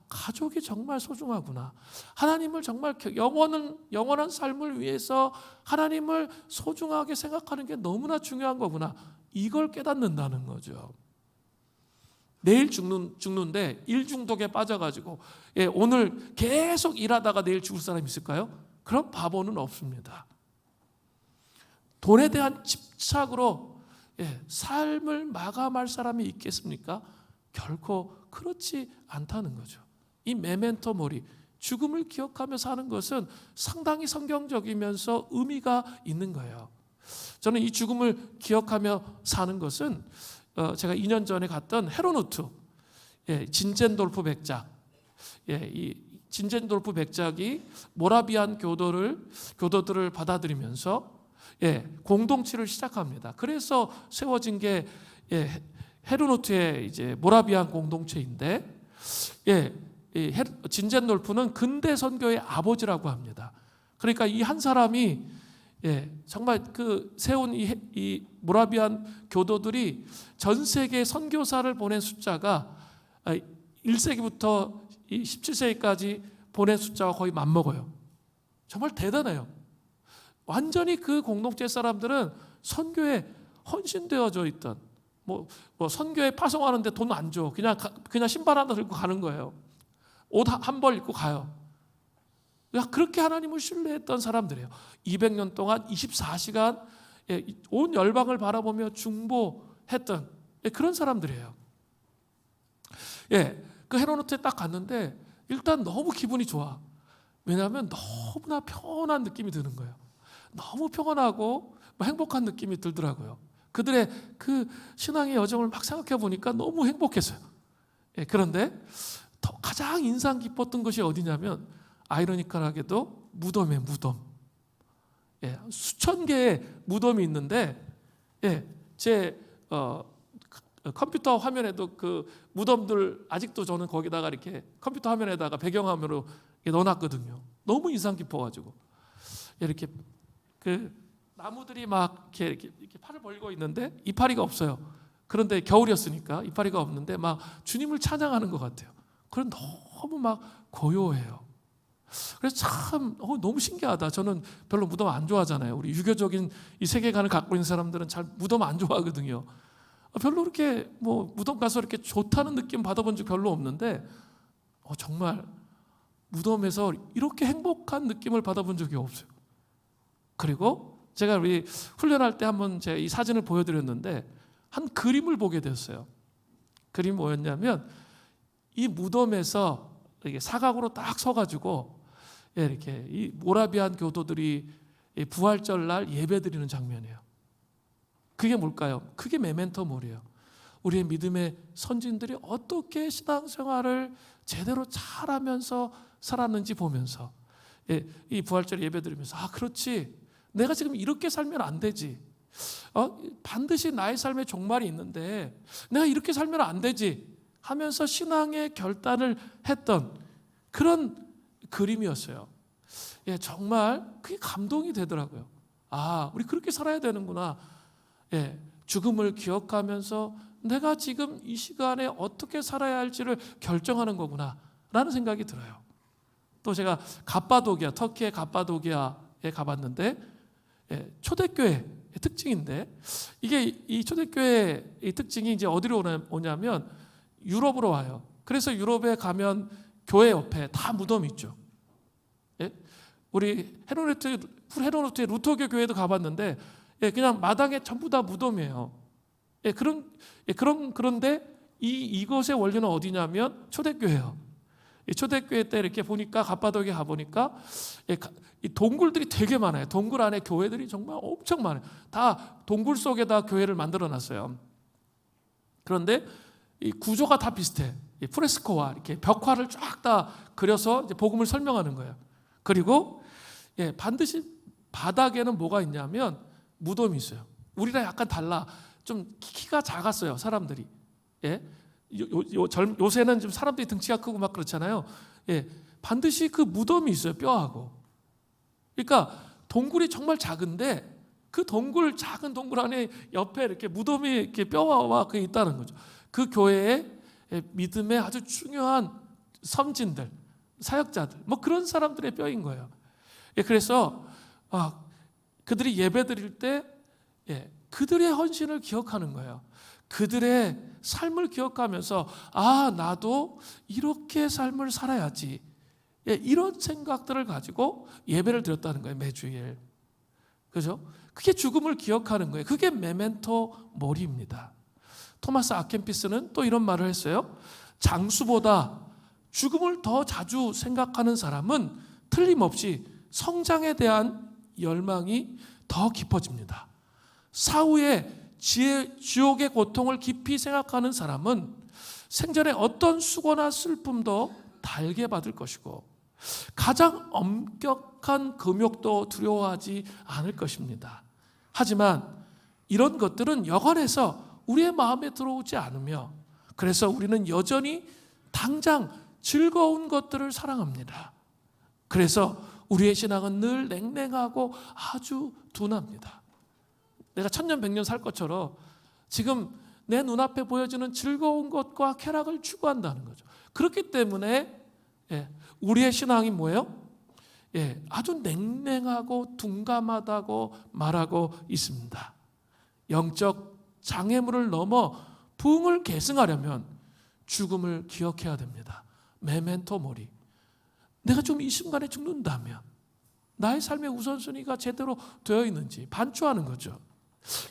가족이 정말 소중하구나. 하나님을 정말 영원한 삶을 위해서 하나님을 소중하게 생각하는 게 너무나 중요한 거구나. 이걸 깨닫는다는 거죠. 내일 죽는데 일 중독에 빠져가지고 오늘 계속 일하다가 내일 죽을 사람이 있을까요? 그런 바보는 없습니다. 돈에 대한 집착으로 삶을 마감할 사람이 있겠습니까? 결코 그렇지 않다는 거죠. 이 메멘토 모리, 죽음을 기억하며 사는 것은 상당히 성경적이면서 의미가 있는 거예요. 저는 이 죽음을 기억하며 사는 것은 제가 2년 전에 갔던 헤로누트, 진젠돌프 백작, 이 진젠돌프 백작이 모라비안 교도들을 받아들이면서 공동체를 시작합니다. 그래서 세워진 게 헤르노트의 이제 모라비안 공동체인데, 진젠돌프는 근대 선교의 아버지라고 합니다. 그러니까 이 한 사람이 정말 그 세운 이 모라비안 교도들이 전 세계 선교사를 보낸 숫자가 1세기부터 17세기까지 보낸 숫자와 거의 맞먹어요. 정말 대단해요. 완전히 그 공동체 사람들은 선교에 헌신되어져 있던, 뭐 선교에 파송하는데 돈 안 줘. 그냥 신발 하나 들고 가는 거예요. 옷 한 벌 입고 가요. 그렇게 하나님을 신뢰했던 사람들이에요. 200년 동안 24시간 온 열방을 바라보며 중보했던 그런 사람들이에요. 그 헤로노트에 딱 갔는데 일단 너무 기분이 좋아. 왜냐하면 너무나 평온한 느낌이 드는 거예요. 너무 평온하고 행복한 느낌이 들더라고요. 그들의 그 신앙의 여정을 막 생각해 보니까 너무 행복했어요. 그런데 가장 인상 깊었던 것이 어디냐면, 아이러니컬하게도 무덤이에요. 무덤. 수천 개의 무덤이 있는데, 제 컴퓨터 화면에도 그 무덤들 아직도 저는 거기다가 이렇게 컴퓨터 화면에다가 배경화면으로 넣어놨거든요. 너무 인상 깊어가지고 이렇게 그 나무들이 막 이렇게 팔을 벌리고 있는데 이파리가 없어요. 그런데 겨울이었으니까 이파리가 없는데 막 주님을 찬양하는 것 같아요. 그런 너무 막 고요해요. 그래서 참 너무 신기하다. 저는 별로 무덤 안 좋아하잖아요. 우리 유교적인 이 세계관을 갖고 있는 사람들은 잘 무덤 안 좋아하거든요. 별로 그렇게 뭐 무덤 가서 이렇게 좋다는 느낌 받아본 적 별로 없는데 정말 무덤에서 이렇게 행복한 느낌을 받아본 적이 없어요. 그리고 제가 우리 훈련할 때 한번 제가 이 사진을 보여드렸는데 한 그림을 보게 됐어요. 그림이 뭐였냐면, 이 무덤에서 이렇게 사각으로 딱 서가지고 이렇게 이 모라비안 교도들이 부활절 날 예배드리는 장면이에요. 그게 뭘까요? 그게 메멘토 모리예요. 우리의 믿음의 선진들이 어떻게 신앙생활을 제대로 잘하면서 살았는지 보면서 이 부활절 예배드리면서 그렇지, 내가 지금 이렇게 살면 안 되지. 반드시 나의 삶의 종말이 있는데 내가 이렇게 살면 안 되지 하면서 신앙의 결단을 했던 그런 그림이었어요. 정말 그게 감동이 되더라고요. 우리 그렇게 살아야 되는구나. 죽음을 기억하면서 내가 지금 이 시간에 어떻게 살아야 할지를 결정하는 거구나 라는 생각이 들어요. 또 제가 갑바도기아, 터키의 갑바도기아에 가봤는데 초대교회 특징인데, 이게 이 초대교회의 특징이 이제 어디로 오냐면 유럽으로 와요. 그래서 유럽에 가면 교회 옆에 다 무덤이 있죠. 우리 헤로노트의 루터교 교회도 가봤는데 그냥 마당에 전부 다 무덤이에요. 그런데 이것의 원료는 어디냐면 초대교회예요. 초대교회 때 이렇게 보니까 갑바도기에 가보니까 이 동굴들이 되게 많아요. 동굴 안에 교회들이 정말 엄청 많아요. 다 동굴 속에다 교회를 만들어놨어요. 그런데 이 구조가 다 비슷해. 이 프레스코와 이렇게 벽화를 쫙 다 그려서 이제 복음을 설명하는 거예요. 그리고 반드시 바닥에는 뭐가 있냐면 무덤이 있어요. 우리랑 약간 달라. 좀 키가 작았어요, 사람들이. 요새는 좀 사람들이 등치가 크고 막 그렇잖아요. 반드시 그 무덤이 있어요, 뼈하고. 그러니까 동굴이 정말 작은데 그 작은 동굴 안에 옆에 이렇게 무덤이 이렇게 뼈와 그게 있다는 거죠. 그 교회에 믿음의 아주 중요한 섬진들, 사역자들, 뭐 그런 사람들의 뼈인 거예요. 그래서 그들이 예배 드릴 때 그들의 헌신을 기억하는 거예요. 그들의 삶을 기억하면서 나도 이렇게 삶을 살아야지. 이런 생각들을 가지고 예배를 드렸다는 거예요. 매주일. 그죠? 그게 죽음을 기억하는 거예요. 그게 메멘토 모리입니다. 토마스 아켄피스는 또 이런 말을 했어요. 장수보다 죽음을 더 자주 생각하는 사람은 틀림없이 성장에 대한 열망이 더 깊어집니다. 사후에 지옥의 고통을 깊이 생각하는 사람은 생전에 어떤 수고나 슬픔도 달게 받을 것이고 가장 엄격한 금욕도 두려워하지 않을 것입니다. 하지만 이런 것들은 여간해서 우리의 마음에 들어오지 않으며 그래서 우리는 여전히 당장 즐거운 것들을 사랑합니다. 그래서 우리의 신앙은 늘 냉랭하고 아주 둔합니다. 내가 천년백년 살 것처럼 지금 내 눈앞에 보여지는 즐거운 것과 쾌락을 추구한다는 거죠. 그렇기 때문에 우리의 신앙이 뭐예요? 아주 냉랭하고 둔감하다고 말하고 있습니다. 영적 장애물을 넘어 부흥을 계승하려면 죽음을 기억해야 됩니다. 메멘토 모리. 내가 좀 이 순간에 죽는다면 나의 삶의 우선순위가 제대로 되어 있는지 반추하는 거죠.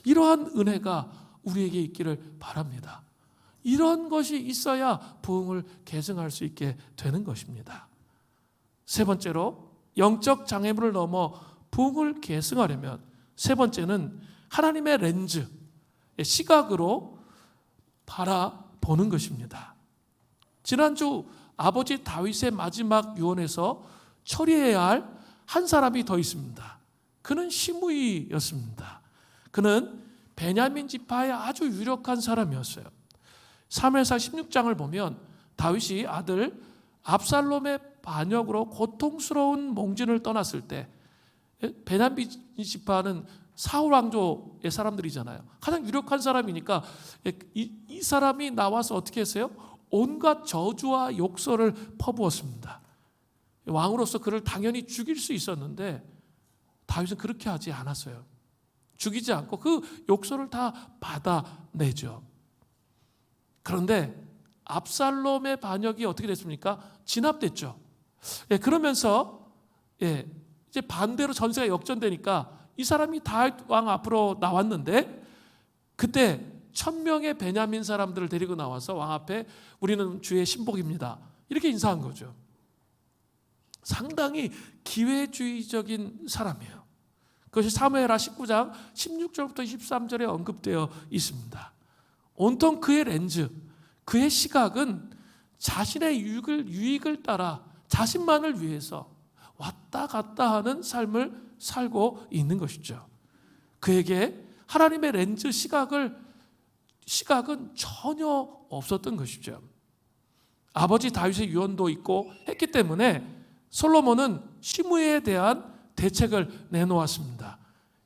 이러한 은혜가 우리에게 있기를 바랍니다. 이런 것이 있어야 부흥을 계승할 수 있게 되는 것입니다. 세 번째로 영적 장애물을 넘어 부흥을 계승하려면 세 번째는 하나님의 렌즈, 시각으로 바라보는 것입니다. 지난주 아버지 다윗의 마지막 유언에서 처리해야 할 한 사람이 더 있습니다. 그는 시므이였습니다. 그는 베냐민 지파의 아주 유력한 사람이었어요. 사무엘상 16장을 보면 다윗이 아들 압살롬의 반역으로 고통스러운 몽진을 떠났을 때 베냐민 지파는 사울 왕조의 사람들이잖아요. 가장 유력한 사람이니까 이 사람이 나와서 어떻게 했어요? 온갖 저주와 욕설을 퍼부었습니다. 왕으로서 그를 당연히 죽일 수 있었는데 다윗은 그렇게 하지 않았어요. 죽이지 않고 그 욕설을 다 받아내죠. 그런데 압살롬의 반역이 어떻게 됐습니까? 진압됐죠. 그러면서 이제 반대로 전세가 역전되니까 이 사람이 다윗 왕 앞으로 나왔는데 그때 1000명의 베냐민 사람들을 데리고 나와서 왕 앞에 우리는 주의 신복입니다. 이렇게 인사한 거죠. 상당히 기회주의적인 사람이에요. 그것이 사무엘하 19장 16절부터 23절에 언급되어 있습니다. 온통 그의 렌즈, 그의 시각은 자신의 유익을 따라 자신만을 위해서 왔다 갔다 하는 삶을 살고 있는 것이죠. 그에게 하나님의 렌즈 시각은 전혀 없었던 것이죠. 아버지 다윗의 유언도 있고 했기 때문에 솔로몬은 시므이에 대한 대책을 내놓았습니다.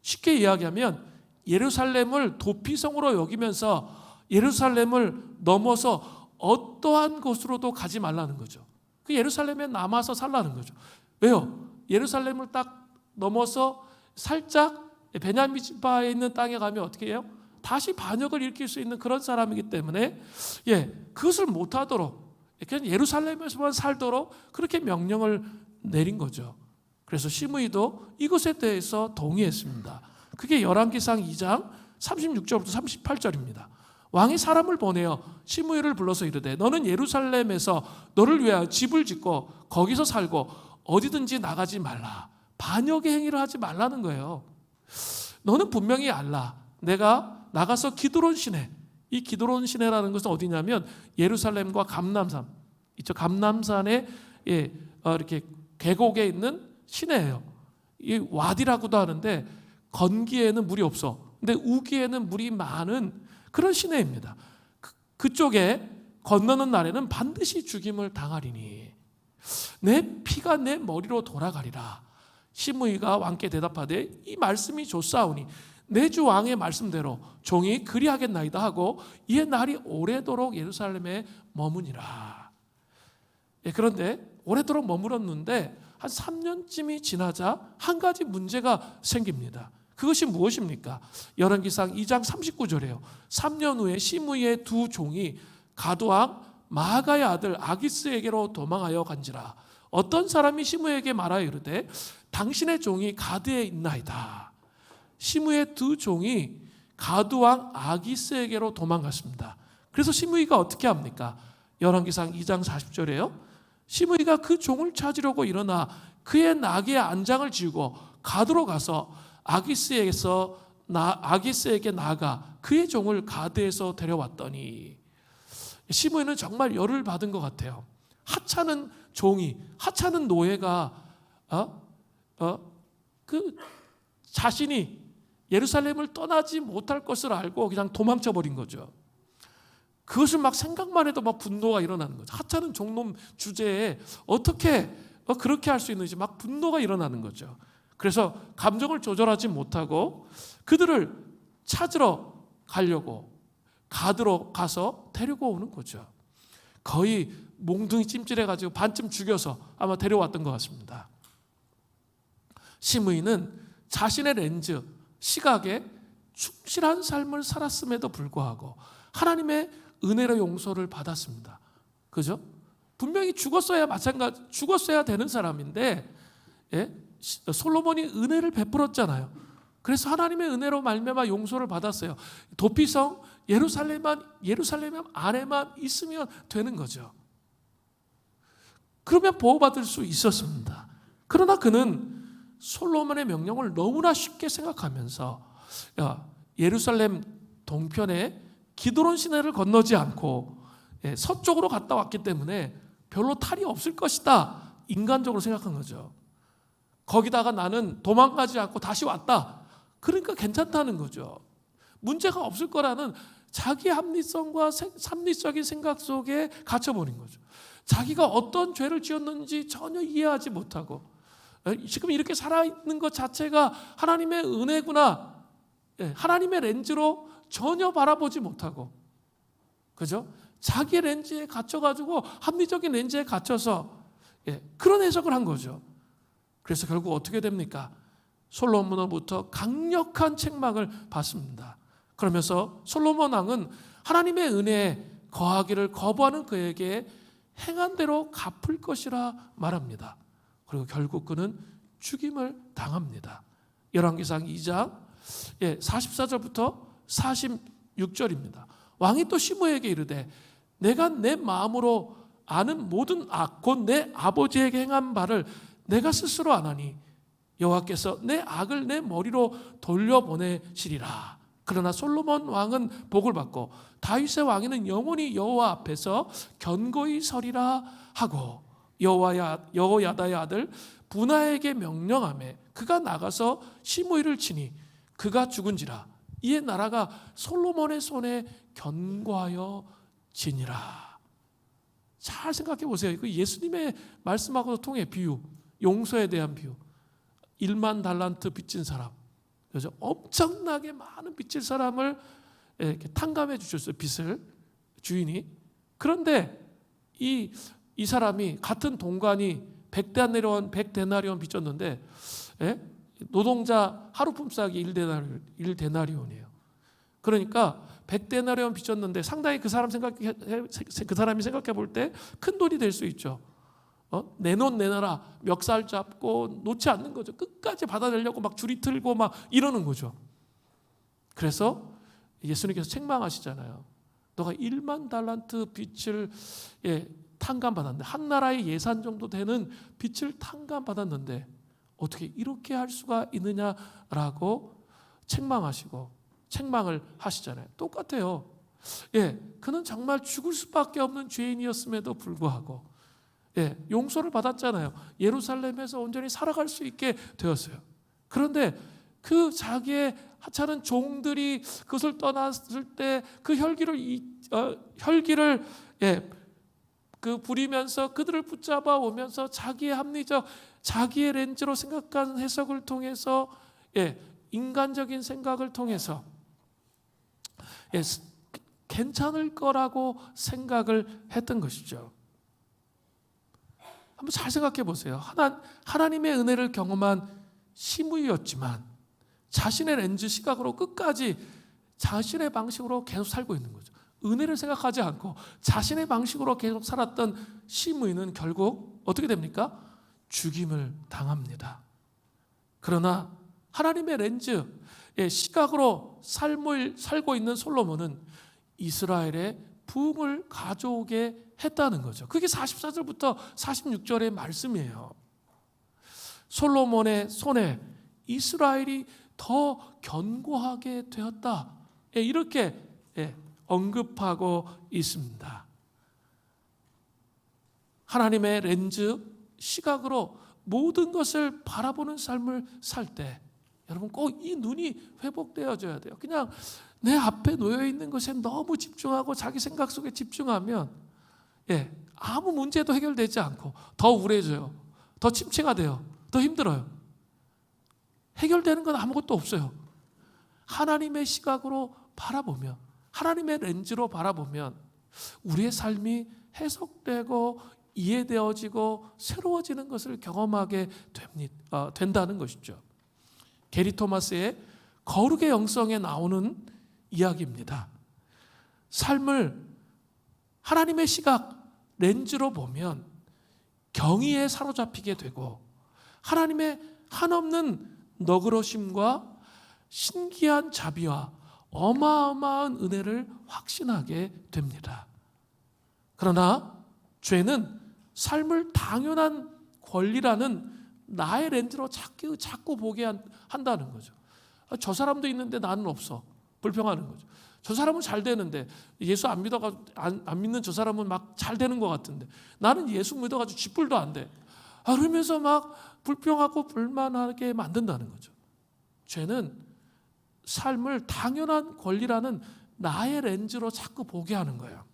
쉽게 이야기하면 예루살렘을 도피성으로 여기면서 예루살렘을 넘어서 어떠한 곳으로도 가지 말라는 거죠. 그 예루살렘에 남아서 살라는 거죠. 왜요? 예루살렘을 딱 넘어서 살짝 베냐민 지파에 있는 땅에 가면 어떻게 해요? 다시 반역을 일으킬 수 있는 그런 사람이기 때문에 그것을 못하도록 그냥 예루살렘에서만 살도록 그렇게 명령을 내린 거죠. 그래서 시므이도 이것에 대해서 동의했습니다. 그게 열왕기상 2장 36절부터 38절입니다. 왕이 사람을 보내어 시므이를 불러서 이르되 너는 예루살렘에서 너를 위하여 집을 짓고 거기서 살고 어디든지 나가지 말라. 반역의 행위를 하지 말라는 거예요. 너는 분명히 알라. 내가 나가서 기드론 시내, 이 기드론 시내라는 것은 어디냐면 예루살렘과 감람산, 이쪽 감람산에 이렇게 계곡에 있는 시내예요. 이 와디라고도 하는데 건기에는 물이 없어. 근데 우기에는 물이 많은 그런 시내입니다. 그쪽에 건너는 날에는 반드시 죽임을 당하리니 내 피가 내 머리로 돌아가리라. 시므이가 왕께 대답하되 이 말씀이 좋사오니 내 주 왕의 말씀대로 종이 그리하겠나이다 하고 이의 날이 오래도록 예루살렘에 머무니라. 그런데 오래도록 머물었는데 한 3년쯤이 지나자 한 가지 문제가 생깁니다. 그것이 무엇입니까? 열왕기상 2장 39절에요. 3년 후에 시므이의 두 종이 가드왕 마아가의 아들 아기스에게로 도망하여 간지라. 어떤 사람이 시므이에게 말하여 이르되 당신의 종이 가드에 있나이다. 시므이의 두 종이 가드왕 아기스에게로 도망갔습니다. 그래서 시므이가 어떻게 합니까? 열왕기상 2장 40절에요. 시므이가 그 종을 찾으려고 일어나 그의 나귀의 안장을 지우고 가드로 가서 아기스에게 나아가 그의 종을 가드에서 데려왔더니, 시므이는 정말 열을 받은 것 같아요. 하찮은 종이, 하찮은 노예가 그 자신이 예루살렘을 떠나지 못할 것을 알고 그냥 도망쳐 버린 거죠. 그것을 막 생각만 해도 막 분노가 일어나는 거죠. 하찮은 종놈 주제에 어떻게 그렇게 할 수 있는지 막 분노가 일어나는 거죠. 그래서 감정을 조절하지 못하고 그들을 찾으러 가려고 가드로 가서 데리고 오는 거죠. 거의 몽둥이 찜질해가지고 반쯤 죽여서 아마 데려왔던 것 같습니다. 시므이는 자신의 렌즈, 시각에 충실한 삶을 살았음에도 불구하고 하나님의 은혜로 용서를 받았습니다. 그죠? 분명히 죽었어야 되는 사람인데, 솔로몬이 은혜를 베풀었잖아요. 그래서 하나님의 은혜로 말미암아 용서를 받았어요. 도피성 예루살렘 안에만 있으면 되는 거죠. 그러면 보호받을 수 있었습니다. 그러나 그는 솔로몬의 명령을 너무나 쉽게 생각하면서 예루살렘 동편에 기드론 시내를 건너지 않고 서쪽으로 갔다 왔기 때문에 별로 탈이 없을 것이다, 인간적으로 생각한 거죠. 거기다가 나는 도망가지 않고 다시 왔다, 그러니까 괜찮다는 거죠. 문제가 없을 거라는 자기 합리성과 합리적인 생각 속에 갇혀버린 거죠. 자기가 어떤 죄를 지었는지 전혀 이해하지 못하고 지금 이렇게 살아있는 것 자체가 하나님의 은혜구나, 하나님의 렌즈로 전혀 바라보지 못하고, 그죠? 자기 렌즈에 갇혀가지고 합리적인 렌즈에 갇혀서 그런 해석을 한 거죠. 그래서 결국 어떻게 됩니까? 솔로몬으로부터 강력한 책망을 받습니다. 그러면서 솔로몬 왕은 하나님의 은혜에 거하기를 거부하는 그에게 행한 대로 갚을 것이라 말합니다. 그리고 결국 그는 죽임을 당합니다. 열왕기상 2장 44절부터 46절입니다. 왕이 또 시므이에게 이르되 내가 내 마음으로 아는 모든 악 곧 내 아버지에게 행한 바를 내가 스스로 아나니 여호와께서 내 악을 내 머리로 돌려보내시리라. 그러나 솔로몬 왕은 복을 받고 다윗의 왕위는 영원히 여호와 앞에서 견고히 서리라 하고, 여호야다의 아들 분하에게 명령하매 그가 나가서 시므이를 치니 그가 죽은지라. 이에 나라가 솔로몬의 손에 견고하여 지니라. 잘 생각해 보세요. 이거 예수님의 말씀하고도 통해 비유, 용서에 대한 비유. 1만 달란트 빚진 사람, 그죠? 엄청나게 많은 빚질 사람을 이렇게 탕감해 주셨어요, 빚을 주인이. 그런데 이 사람이 같은 동관이 100데나리온 빚졌는데, 노동자 하루 품삯이 1데나리온이에요. 그러니까 100데나리온 빚졌는데 상당히 그 사람이 생각해 볼 때 큰 돈이 될 수 있죠. 내놔라, 멱살 잡고 놓지 않는 거죠. 끝까지 받아내려고 막 줄이 틀고 막 이러는 거죠. 그래서 예수님께서 책망하시잖아요. 너가 1만 달란트 빚을 탕감받았는데, 한 나라의 예산 정도 되는 빚을 탕감받았는데 어떻게 이렇게 할 수가 있느냐라고 책망을 하시잖아요. 똑같아요. 그는 정말 죽을 수밖에 없는 죄인이었음에도 불구하고 용서를 받았잖아요. 예루살렘에서 온전히 살아갈 수 있게 되었어요. 그런데 그 자기의 하찮은 종들이 그것을 떠났을 때 그 혈기를 부리면서 그들을 붙잡아 오면서 자기의 합리적, 자기의 렌즈로 생각한 해석을 통해서 인간적인 생각을 통해서 괜찮을 거라고 생각을 했던 것이죠. 한번 잘 생각해 보세요. 하나님의 은혜를 경험한 시므이였지만 자신의 렌즈 시각으로 끝까지 자신의 방식으로 계속 살고 있는 거죠. 은혜를 생각하지 않고 자신의 방식으로 계속 살았던 시므이는 결국 어떻게 됩니까? 죽임을 당합니다. 그러나 하나님의 렌즈의 시각으로 삶을 살고 있는 솔로몬은 이스라엘의 부흥을 가져오게 했다는 거죠. 그게 44절부터 46절의 말씀이에요. 솔로몬의 손에 이스라엘이 더 견고하게 되었다. 이렇게 언급하고 있습니다. 하나님의 렌즈 시각으로 모든 것을 바라보는 삶을 살 때 여러분 꼭 이 눈이 회복되어져야 돼요. 그냥 내 앞에 놓여 있는 것에 너무 집중하고 자기 생각 속에 집중하면 아무 문제도 해결되지 않고 더 우울해져요. 더 침체가 돼요. 더 힘들어요. 해결되는 건 아무것도 없어요. 하나님의 시각으로 바라보면, 하나님의 렌즈로 바라보면 우리의 삶이 해석되고 이해되어지고 새로워지는 것을 경험하게 된다는 것이죠. 게리 토마스의 거룩의 영성에 나오는 이야기입니다. 삶을 하나님의 시각, 렌즈로 보면 경의에 사로잡히게 되고 하나님의 한없는 너그러심과 신기한 자비와 어마어마한 은혜를 확신하게 됩니다. 그러나 죄는 삶을 당연한 권리라는 나의 렌즈로 자꾸 보게 한다는 거죠. 저 사람도 있는데 나는 없어. 불평하는 거죠. 저 사람은 잘 되는데 예수 안 믿는 저 사람은 막 잘 되는 것 같은데 나는 예수 믿어가지고 쥐뿔도 안 돼. 그러면서 막 불평하고 불만하게 만든다는 거죠. 죄는 삶을 당연한 권리라는 나의 렌즈로 자꾸 보게 하는 거예요.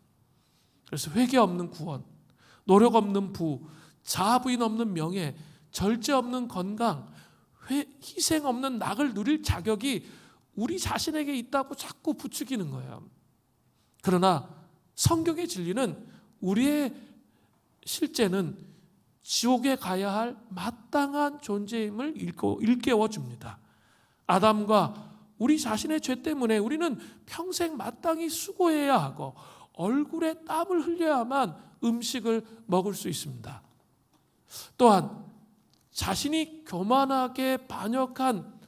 그래서 회개 없는 구원, 노력 없는 부, 자부인 없는 명예, 절제 없는 건강, 희생 없는 낙을 누릴 자격이 우리 자신에게 있다고 자꾸 부추기는 거예요. 그러나 성경의 진리는 우리의 실제는 지옥에 가야 할 마땅한 존재임을 일깨워 줍니다. 아담과 우리 자신의 죄 때문에 우리는 평생 마땅히 수고해야 하고 얼굴에 땀을 흘려야만 음식을 먹을 수 있습니다. 또한 자신이 교만하게 반역한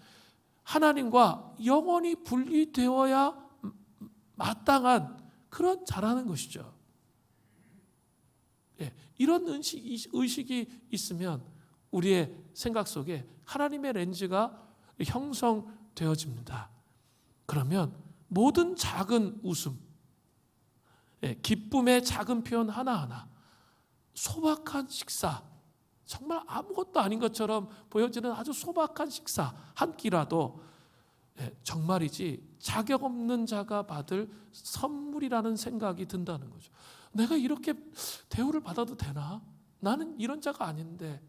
하나님과 영원히 분리되어야 마땅한 그런 자라는 것이죠. 이런 의식이 있으면 우리의 생각 속에 하나님의 렌즈가 형성되어집니다. 그러면 모든 작은 웃음, 기쁨의 작은 표현 하나하나, 소박한 식사, 정말 아무것도 아닌 것처럼 보여지는 아주 소박한 식사 한 끼라도 정말이지 자격 없는 자가 받을 선물이라는 생각이 든다는 거죠. 내가 이렇게 대우를 받아도 되나? 나는 이런 자가 아닌데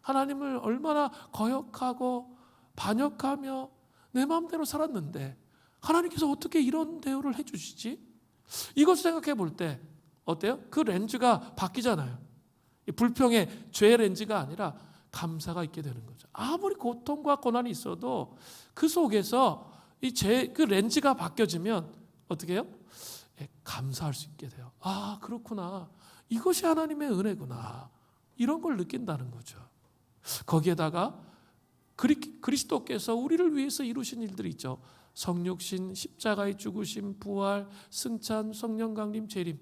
하나님을 얼마나 거역하고 반역하며 내 마음대로 살았는데 하나님께서 어떻게 이런 대우를 해주시지? 이것을 생각해 볼 때 어때요? 그 렌즈가 바뀌잖아요. 불평의 죄의 렌즈가 아니라 감사가 있게 되는 거죠. 아무리 고통과 고난이 있어도 그 속에서 그 렌즈가 바뀌어지면 어떻게 해요? 감사할 수 있게 돼요. 아, 그렇구나. 이것이 하나님의 은혜구나. 이런 걸 느낀다는 거죠. 거기에다가 그리스도께서 우리를 위해서 이루신 일들이 있죠. 성육신, 십자가의 죽으심, 부활, 승천, 성령 강림, 재림.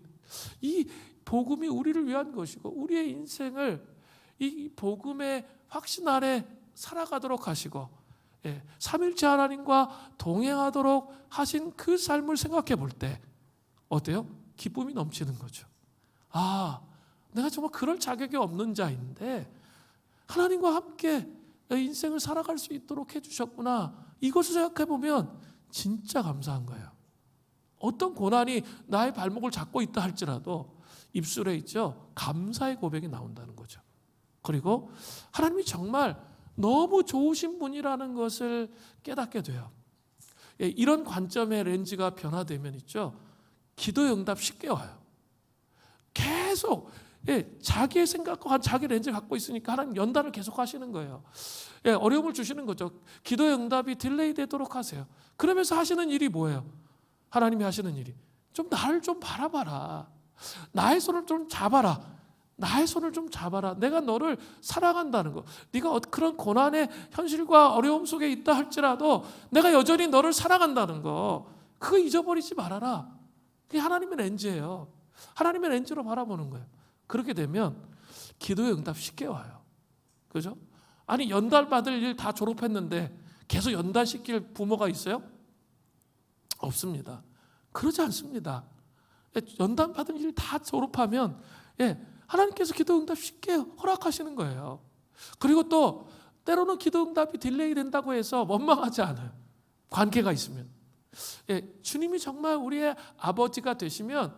이 복음이 우리를 위한 것이고 우리의 인생을 이 복음의 확신 아래 살아가도록 하시고 삼일체 하나님과 동행하도록 하신 그 삶을 생각해 볼 때 어때요? 기쁨이 넘치는 거죠. 아, 내가 정말 그럴 자격이 없는 자인데 하나님과 함께 인생을 살아갈 수 있도록 해주셨구나. 이것을 생각해 보면 진짜 감사한 거예요. 어떤 고난이 나의 발목을 잡고 있다 할지라도 입술에 있죠. 감사의 고백이 나온다는 거죠. 그리고 하나님이 정말 너무 좋으신 분이라는 것을 깨닫게 돼요. 이런 관점의 렌즈가 변화되면 있죠. 기도 응답 쉽게 와요. 계속 자기의 생각과 자기 렌즈를 갖고 있으니까 하나님 연단을 계속 하시는 거예요. 어려움을 주시는 거죠. 기도의 응답이 딜레이 되도록 하세요. 그러면서 하시는 일이 뭐예요? 하나님이 하시는 일이 좀 나를 좀 바라봐라. 나의 손을 좀 잡아라. 나의 손을 좀 잡아라. 내가 너를 사랑한다는 거. 네가 그런 고난의 현실과 어려움 속에 있다 할지라도 내가 여전히 너를 사랑한다는 거. 그거 잊어버리지 말아라. 그게 하나님의 렌즈예요. 하나님의 렌즈로 바라보는 거예요. 그렇게 되면 기도의 응답 쉽게 와요. 그죠? 아니 연단 받을 일 다 졸업했는데 계속 연단시킬 부모가 있어요? 없습니다. 그러지 않습니다. 연단 받은 일 다 졸업하면 하나님께서 기도 응답 쉽게 허락하시는 거예요. 그리고 또 때로는 기도 응답이 딜레이 된다고 해서 원망하지 않아요. 관계가 있으면. 주님이 정말 우리의 아버지가 되시면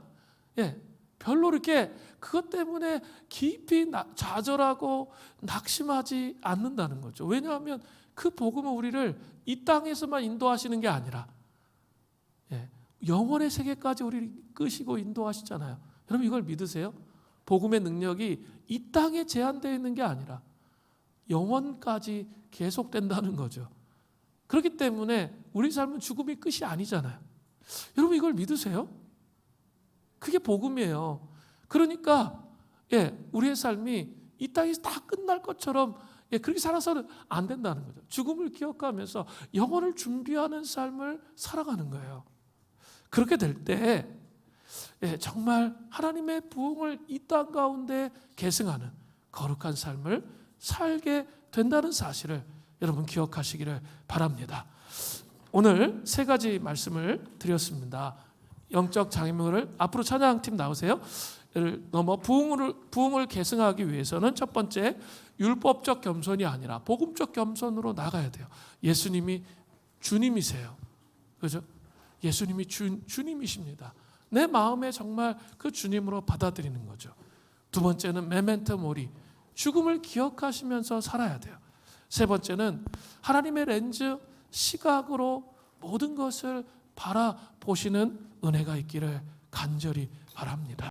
별로 이렇게 그것 때문에 깊이 좌절하고 낙심하지 않는다는 거죠. 왜냐하면 그 복음은 우리를 이 땅에서만 인도하시는 게 아니라 영원의 세계까지 우리를 끄시고 인도하시잖아요. 여러분 이걸 믿으세요? 복음의 능력이 이 땅에 제한되어 있는 게 아니라 영원까지 계속된다는 거죠. 그렇기 때문에 우리 삶은 죽음이 끝이 아니잖아요. 여러분 이걸 믿으세요? 그게 복음이에요. 그러니까 우리의 삶이 이 땅에서 다 끝날 것처럼 그렇게 살아서는 안 된다는 거죠. 죽음을 기억하면서 영혼을 준비하는 삶을 살아가는 거예요. 그렇게 될 때 정말 하나님의 부흥을 이 땅 가운데 계승하는 거룩한 삶을 살게 된다는 사실을 여러분 기억하시기를 바랍니다. 오늘 3가지 말씀을 드렸습니다. 영적 장애물을 앞으로 찬양팀 나오세요. 넘어 부흥을 계승하기 위해서는 첫 번째 율법적 겸손이 아니라 복음적 겸손으로 나가야 돼요. 예수님이 주님이세요. 그죠? 예수님이 주님이십니다. 내 마음에 정말 그 주님으로 받아들이는 거죠. 두 번째는 메멘토 모리, 죽음을 기억하시면서 살아야 돼요. 세 번째는 하나님의 렌즈, 시각으로 모든 것을 바라보시는 은혜가 있기를 간절히 바랍니다.